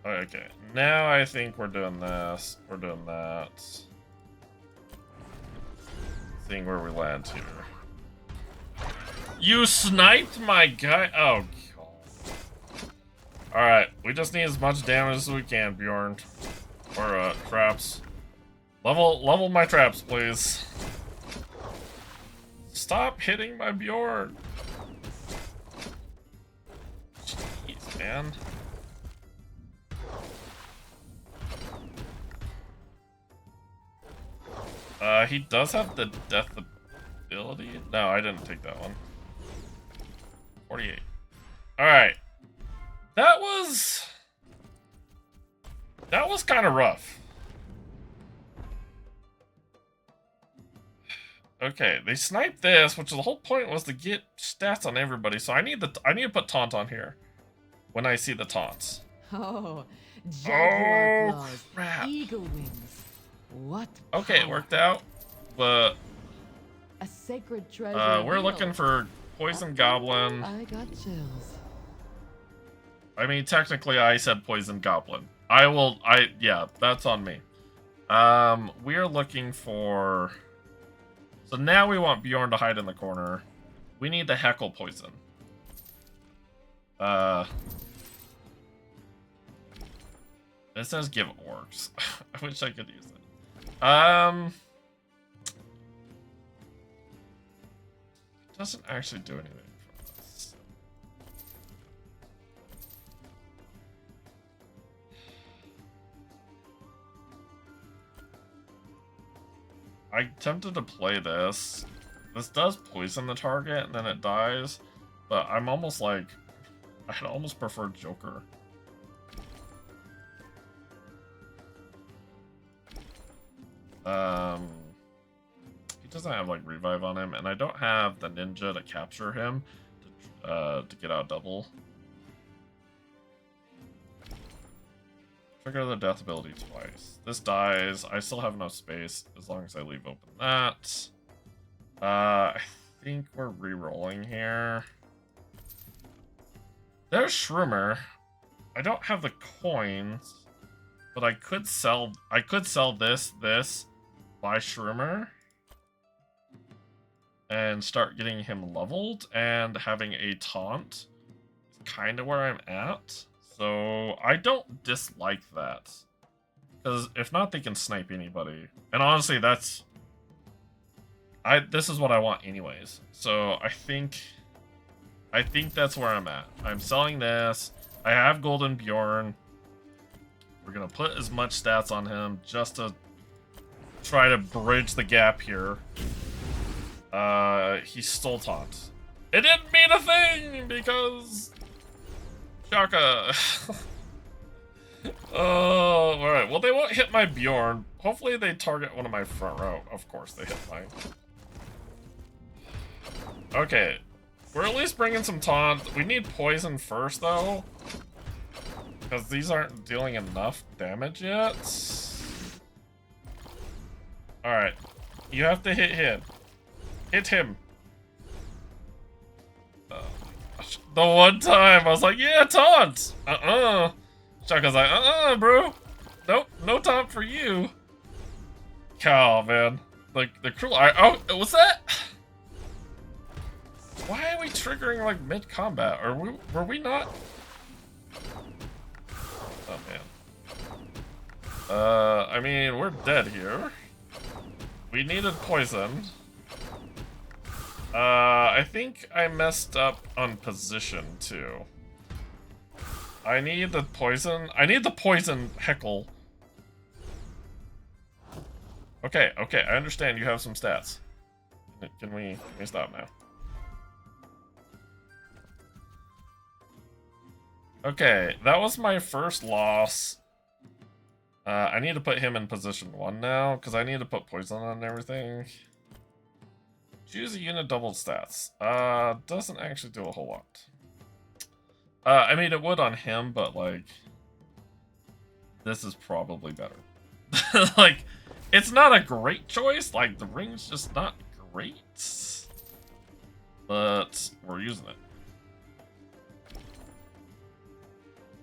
Okay, now I think we're doing this. We're doing that. Seeing where we land here. You sniped my guy? Oh, God. Alright, we just need as much damage as we can, Bjorn. Or, traps. Level my traps, please. Stop hitting my Bjorn. man. He does have the death ability. No, I didn't take that one. 48. Alright. That was kind of rough. Okay, they sniped this, which the whole point was to get stats on everybody. So I need to put taunt on here when I see the taunts. Oh, jaguar Oh, claws, crap. eagle wings. What? Okay, it power. worked out, but A sacred treasure. we're looking for poison goblin. I got chills. I mean, technically, I said poison goblin. Yeah, that's on me. We're looking for. So now we want Bjorn to hide in the corner. We need the heckle poison. It says give orcs. I wish I could use it. It doesn't actually do anything for us. I'm tempted to play this. This does poison the target and then it dies, but I'm almost like, I'd almost prefer Joker. He doesn't have like revive on him, and I don't have the ninja to capture him to get out double. Trigger the death ability twice. This dies. I still have enough space as long as I leave open that. I think we're re-rolling here. There's Shroomer. I don't have the coins, but I could sell this, buy Shroomer, and start getting him leveled and having a taunt. It's kind of where I'm at. So I don't dislike that, because if not, they can snipe anybody. And honestly, this is what I want anyways. So I think that's where I'm at. I'm selling this. I have Golden Bjorn. We're gonna put as much stats on him just to try to bridge the gap here. He stole taunt. It didn't mean a thing because Shaka. Oh, alright. Well, they won't hit my Bjorn. Hopefully they target one of my front row. Of course they hit mine. Okay. We're at least bringing some taunt. We need poison first, though, because these aren't dealing enough damage yet. Alright. You have to hit him. Hit him. Oh my gosh. The one time I was like, yeah, taunt! Shaka's like, bro. Nope, no taunt for you. Cow, man. Like, the cruel. Oh, what's that? Why are we triggering like mid-combat? Were we not? Oh man. I mean, we're dead here. We needed poison. I think I messed up on position too. I need the poison. I need the poison heckle. Okay, I understand you have some stats. Can we stop now? Okay, that was my first loss. I need to put him in position 1 now, because I need to put poison on everything. Choose a unit doubled stats. Doesn't actually do a whole lot. I mean, it would on him, but, like, this is probably better. Like, it's not a great choice. Like, the ring's just not great. But we're using it.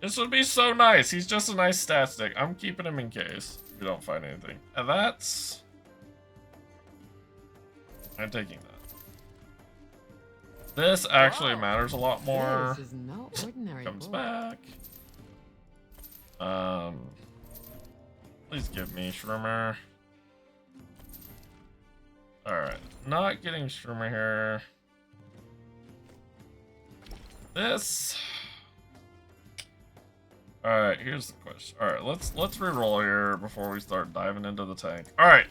This would be so nice. He's just a nice stat stick. I'm keeping him in case we don't find anything. And that's... I'm taking that. This actually matters a lot more. This is no ordinary Comes book. back. Please give me Shroomer. Alright. Not getting Shroomer here. This... Alright, here's the question. Alright, let's re-roll here before we start diving into the tank. Alright.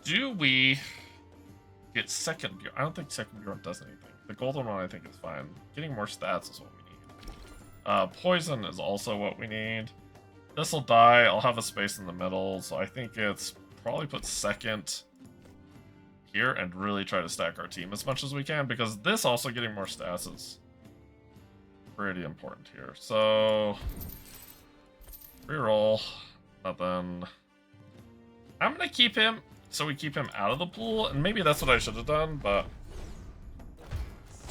Do we get second bureau? I don't think second bureau does anything. The golden one I think is fine. Getting more stats is what we need. Poison is also what we need. This'll die. I'll have a space in the middle, so I think it's probably put second here and really try to stack our team as much as we can, because this also getting more stats is pretty important here. So reroll, nothing. I'm gonna keep him, so we keep him out of the pool, and maybe that's what I should have done, but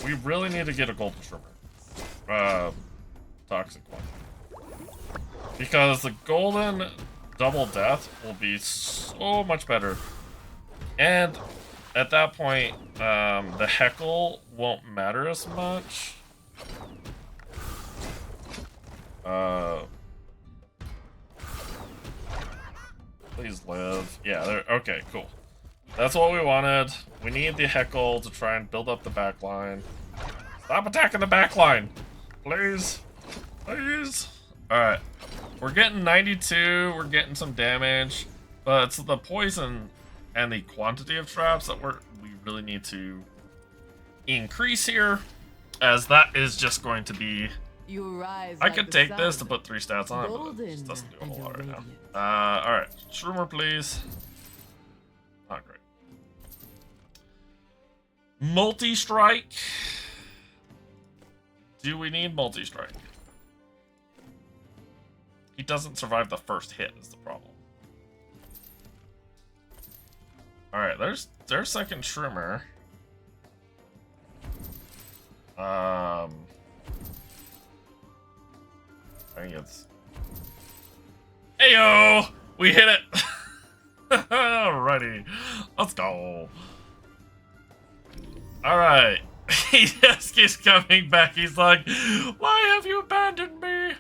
we really need to get a golden shrimmer. Toxic one. Because the golden double death will be so much better. And at that point, the heckle won't matter as much. Please live. Yeah, there. Okay, cool. That's what we wanted. We need the heckle to try and build up the back line. Stop attacking the back line! Please. Please. Alright. We're getting 92. We're getting some damage. But it's the poison and the quantity of traps that we really need to increase here. As that is just going to be... You rise I like could the take sun. this to put 3 stats on it, but it just doesn't do a whole lot right now. Alright. Shroomer, please. Not great. Multi-strike. Do we need multi-strike? He doesn't survive the first hit is the problem. Alright, there's their second Shrimmer. I think it's... Heyo! We hit it! Alrighty. Let's go. Alright. He just keeps coming back. He's like, why have you abandoned me?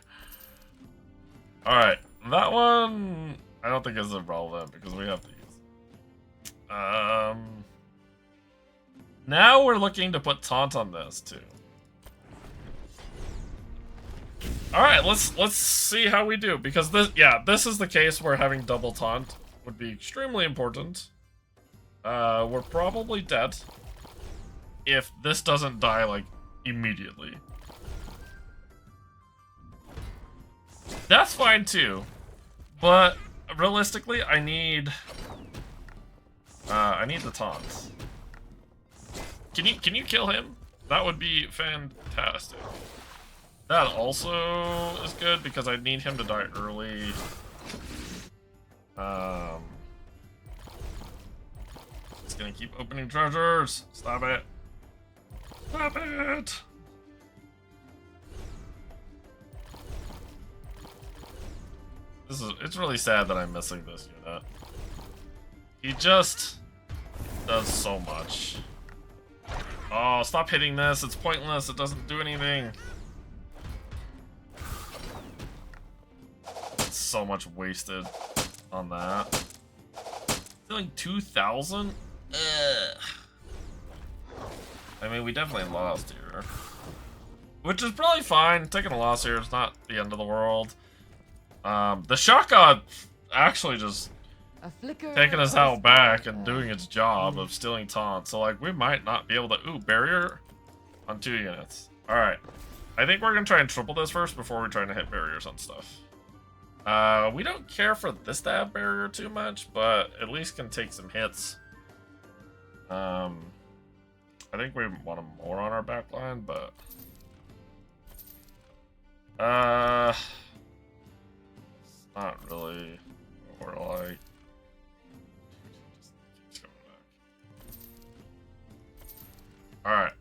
Alright. That one, I don't think is irrelevant because we have these. Now we're looking to put taunt on this too. Alright, let's see how we do, because this is the case where having double taunt would be extremely important. We're probably dead if this doesn't die like immediately. That's fine too, but realistically I need the taunts. Can you kill him? That would be fantastic. That also is good because I need him to die early. It's gonna keep opening treasures. Stop it. Stop it. It's really sad that I'm missing this unit. He just does so much. Oh, stop hitting this. It's pointless. It doesn't do anything. It's so much wasted on that. Feeling 2,000? I mean, we definitely lost here. Which is probably fine. Taking a loss here is not the end of the world. The shock god actually just taking us out back and doing its job of stealing taunt. So, like, we might not be able to... Ooh, barrier on 2 units. Alright. I think we're going to try and triple this first before we're trying to hit barriers on stuff. We don't care for this to have barrier too much, but at least can take some hits. I think we want them more on our back line, but... It's not really what we're like. Just keeps coming back. Alright.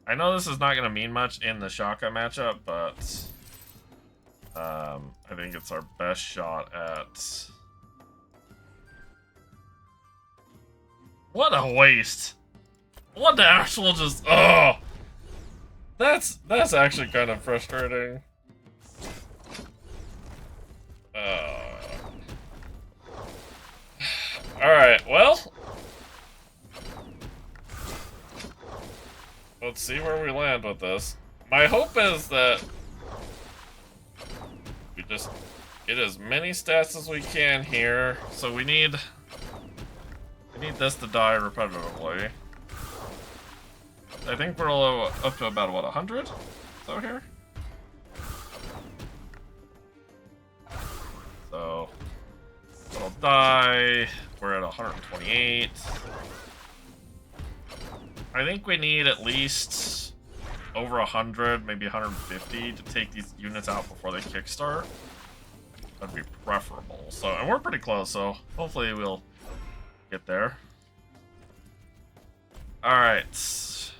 I know this is not going to mean much in the Shaka matchup, but I think it's our best shot at... What a waste! What the actual just... Oh! That's actually kind of frustrating. Alright, well... let's see where we land with this. My hope is that we just get as many stats as we can here. So we need this to die repetitively. I think we're up to about, what, 100? So here? So, it'll die. We're at 128. I think we need at least over 100, maybe 150 to take these units out before they kickstart. That'd be preferable. So, and we're pretty close, so hopefully we'll get there. Alright.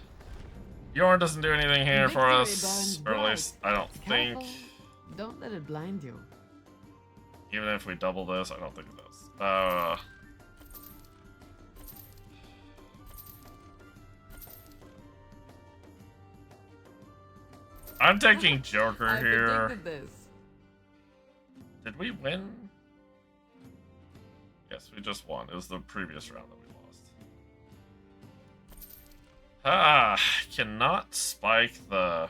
Yorn doesn't do anything here for us. Or at least, I don't think. Don't let it blind you. Even if we double this, I don't think it does. I'm taking Joker here. Predicted this. Did we win? Yes, we just won. It was the previous round that we lost. Cannot spike the...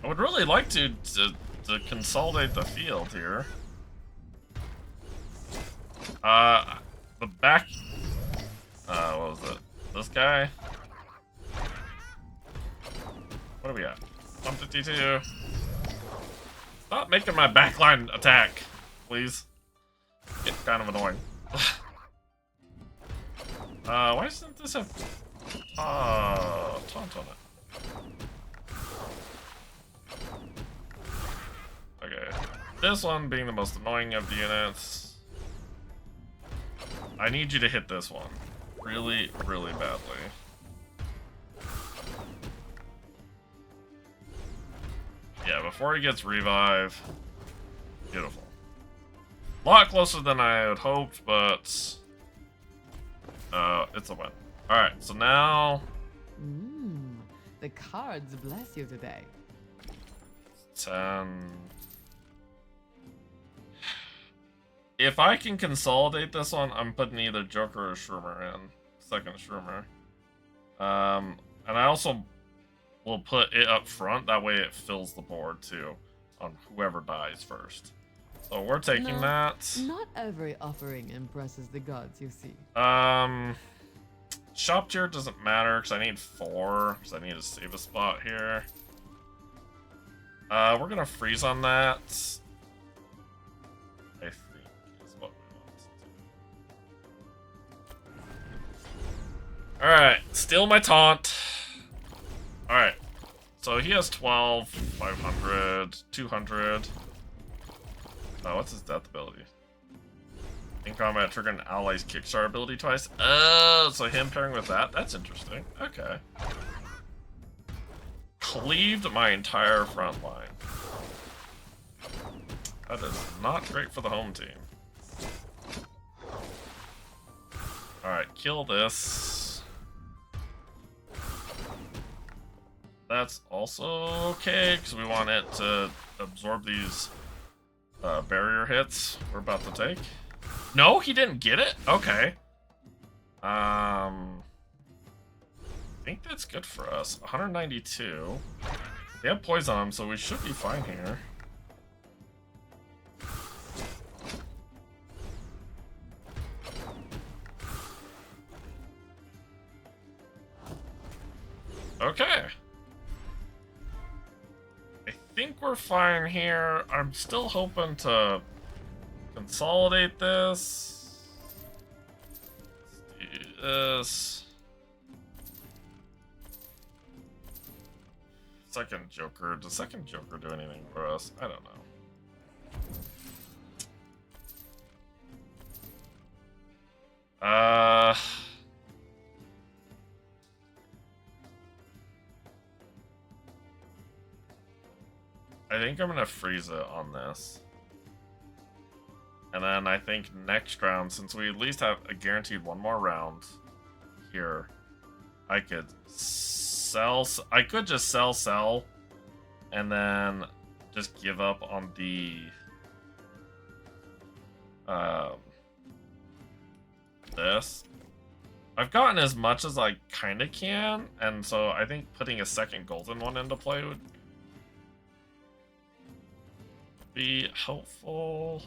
I would really like to consolidate the field here. The back... what was it? This guy? What do we got? 152. Stop making my backline attack, please. It's kind of annoying. Why doesn't this have taunt on it? Okay. This one being the most annoying of the units. I need you to hit this one. Really, really badly. Yeah, before he gets revive. Beautiful. A lot closer than I had hoped, but it's a win. Alright, so now The cards bless you today. 10. If I can consolidate this one, I'm putting either Joker or Shroomer in. Second Shroomer. And I also will put it up front, that way it fills the board too, on whoever dies first. So we're taking that. Not every offering impresses the gods, you see. Shop tier doesn't matter, because I need 4, because I need to save a spot here. We're gonna freeze on that. I think is what we want to do. Alright, steal my taunt. Alright, so he has 12, 500, 200. What's his death ability? In combat, trigger an ally's kickstart ability twice. Oh, so him pairing with that? That's interesting. Okay. Cleaved my entire front line. That is not great for the home team. Alright, kill this. That's also okay, because we want it to absorb these barrier hits we're about to take. No, he didn't get it? Okay. I think that's good for us. 192. They have poison on them, so we should be fine here. Okay. I think we're fine here. I'm still hoping to consolidate this. Let's do this. Second Joker. Does second Joker do anything for us? I don't know. I think I'm gonna freeze it on this. And then I think next round, since we at least have a guaranteed one more round here, I could sell. I could just sell, and then just give up on the this. I've gotten as much as I kind of can, and so I think putting a second golden one into play would be helpful.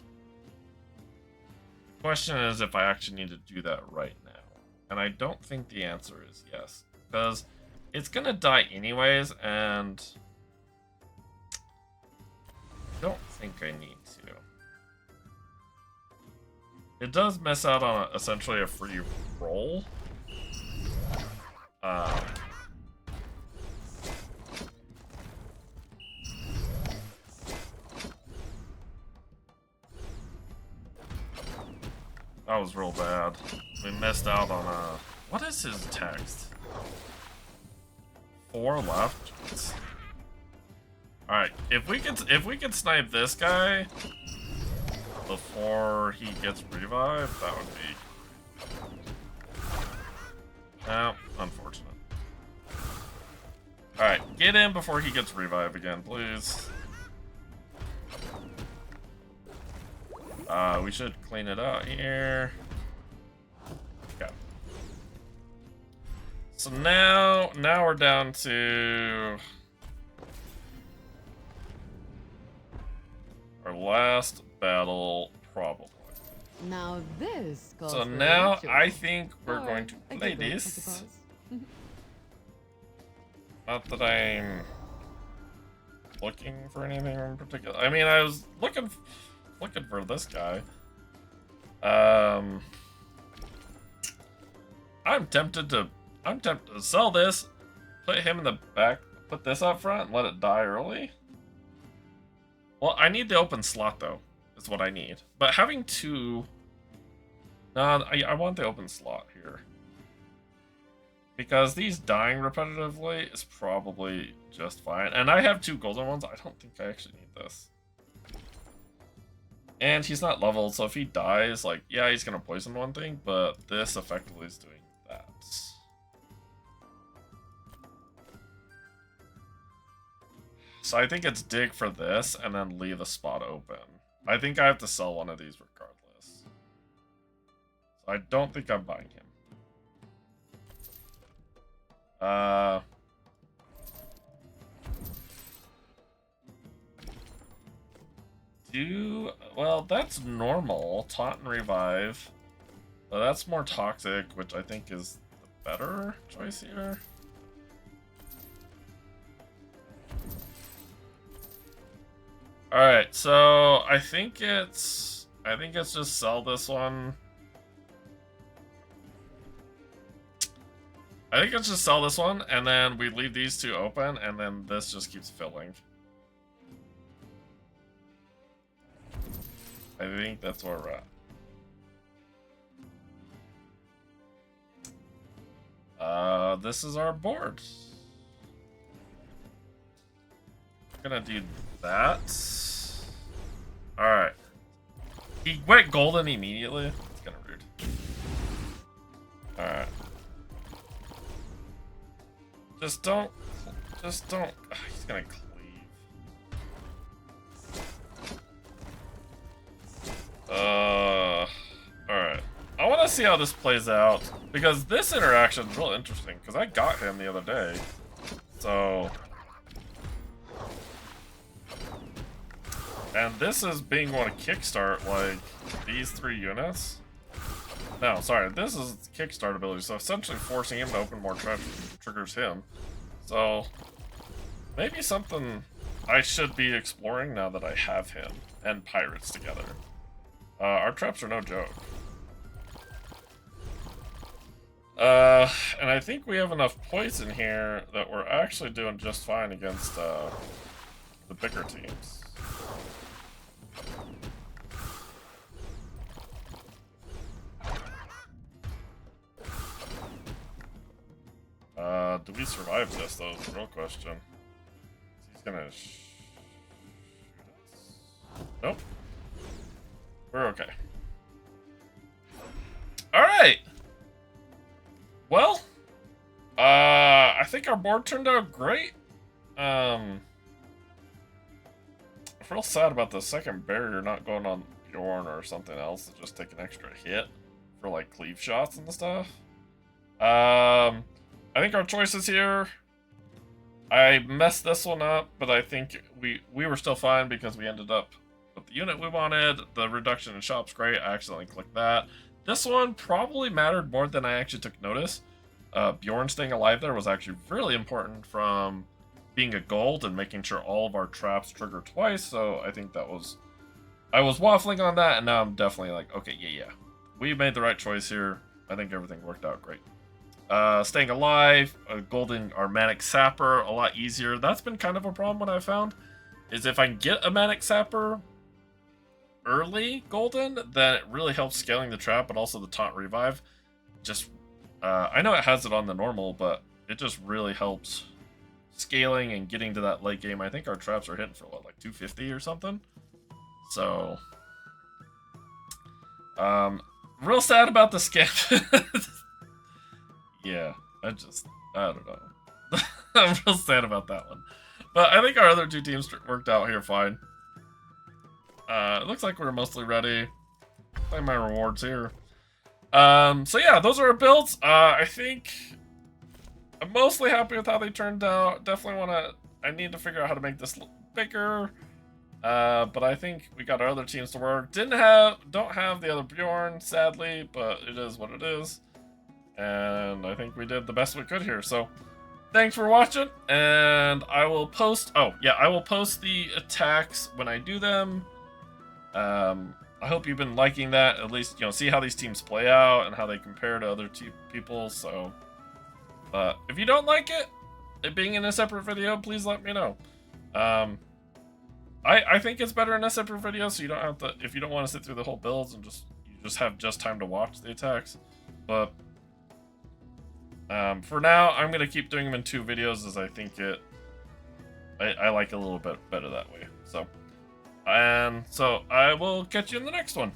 Question is if I actually need to do that right now. And I don't think the answer is yes. Because it's going to die anyways, and I don't think I need to. It does miss out on essentially a free roll. That was real bad. We missed out on what is his text? 4 left. All right, if we could snipe this guy before he gets revived, that would be. Oh, unfortunate. All right, get in before he gets revived again, please. We should clean it out here. Okay. So now we're down to our last battle, probably. Now this calls So for now ritual. I think we're Or going to a play giggle, I this. suppose. Not that I'm looking for anything in particular. I mean, I was looking for this guy. I'm tempted to sell this, put him in the back, put this up front, and let it die early. Well, I need the open slot though. Is what I need. But having 2, I want the open slot here. Because these dying repetitively is probably just fine. And I have 2 golden ones. I don't think I actually need this. And he's not leveled, so if he dies, like, yeah, he's gonna poison one thing, but this effectively is doing that. So I think it's dig for this, and then leave a spot open. I think I have to sell one of these regardless. So I don't think I'm buying him. Well, that's normal. Taunt and revive. That's more toxic, which I think is the better choice here. Alright, so I think it's just sell this one. I think it's just sell this one, and then we leave these 2 open, and then this just keeps filling. I think that's where we're at. This is our board. We're gonna do that. Alright. He went golden immediately. It's kind of rude. Alright. Just don't. He's gonna cleave. Alright. I want to see how this plays out. Because this interaction is real interesting. Because I got him the other day. So. And this is being able to kickstart, like, these 3 units. No, sorry, this is kickstart ability, so essentially forcing him to open more traps triggers him. So, maybe something I should be exploring now that I have him and pirates together. Our traps are no joke. And I think we have enough poison here that we're actually doing just fine against, the bigger teams. Do we survive this, though, is the real question. He's gonna shoot us. Nope. We're okay. Alright! Well, I think our board turned out great. I'm real sad about the second barrier not going on Bjorn or something else to just take an extra hit for, like, cleave shots and stuff. I think our choices here. I messed this one up, but I think we were still fine because we ended up with the unit we wanted. The reduction in shop's great. I accidentally clicked that. This one probably mattered more than I actually took notice. Bjorn staying alive there was actually really important from being a gold and making sure all of our traps trigger twice. So I think that was... I was waffling on that, and now I'm definitely like, okay, yeah. We made the right choice here. I think everything worked out great. Staying alive, a golden or manic sapper, a lot easier. That's been kind of a problem what I found, is if I can get a manic sapper early golden, then it really helps scaling the trap, but also the taunt revive. Just, I know it has it on the normal, but it just really helps scaling and getting to that late game. I think our traps are hitting for what, like 250 or something? So, real sad about the scam. Yeah, I don't know. I'm real sad about that one. But I think our other two teams worked out here fine. It looks like we're mostly ready. Play my rewards here. So yeah, those are our builds. I think I'm mostly happy with how they turned out. Definitely I need to figure out how to make this bigger. But I think we got our other teams to work. Don't have the other Bjorn, sadly, but it is what it is. And I think we did the best we could here. So thanks for watching, and I will post... Oh, yeah, I will post the attacks when I do them. I hope you've been liking that. At least, see how these teams play out and how they compare to other people. So, if you don't like it being in a separate video, please let me know. I think it's better in a separate video, so you don't have to... If you don't want to sit through the whole builds and you just have time to watch the attacks. But... for now, I'm going to keep doing them in 2 videos as I think I like it a little bit better that way. So I will catch you in the next one.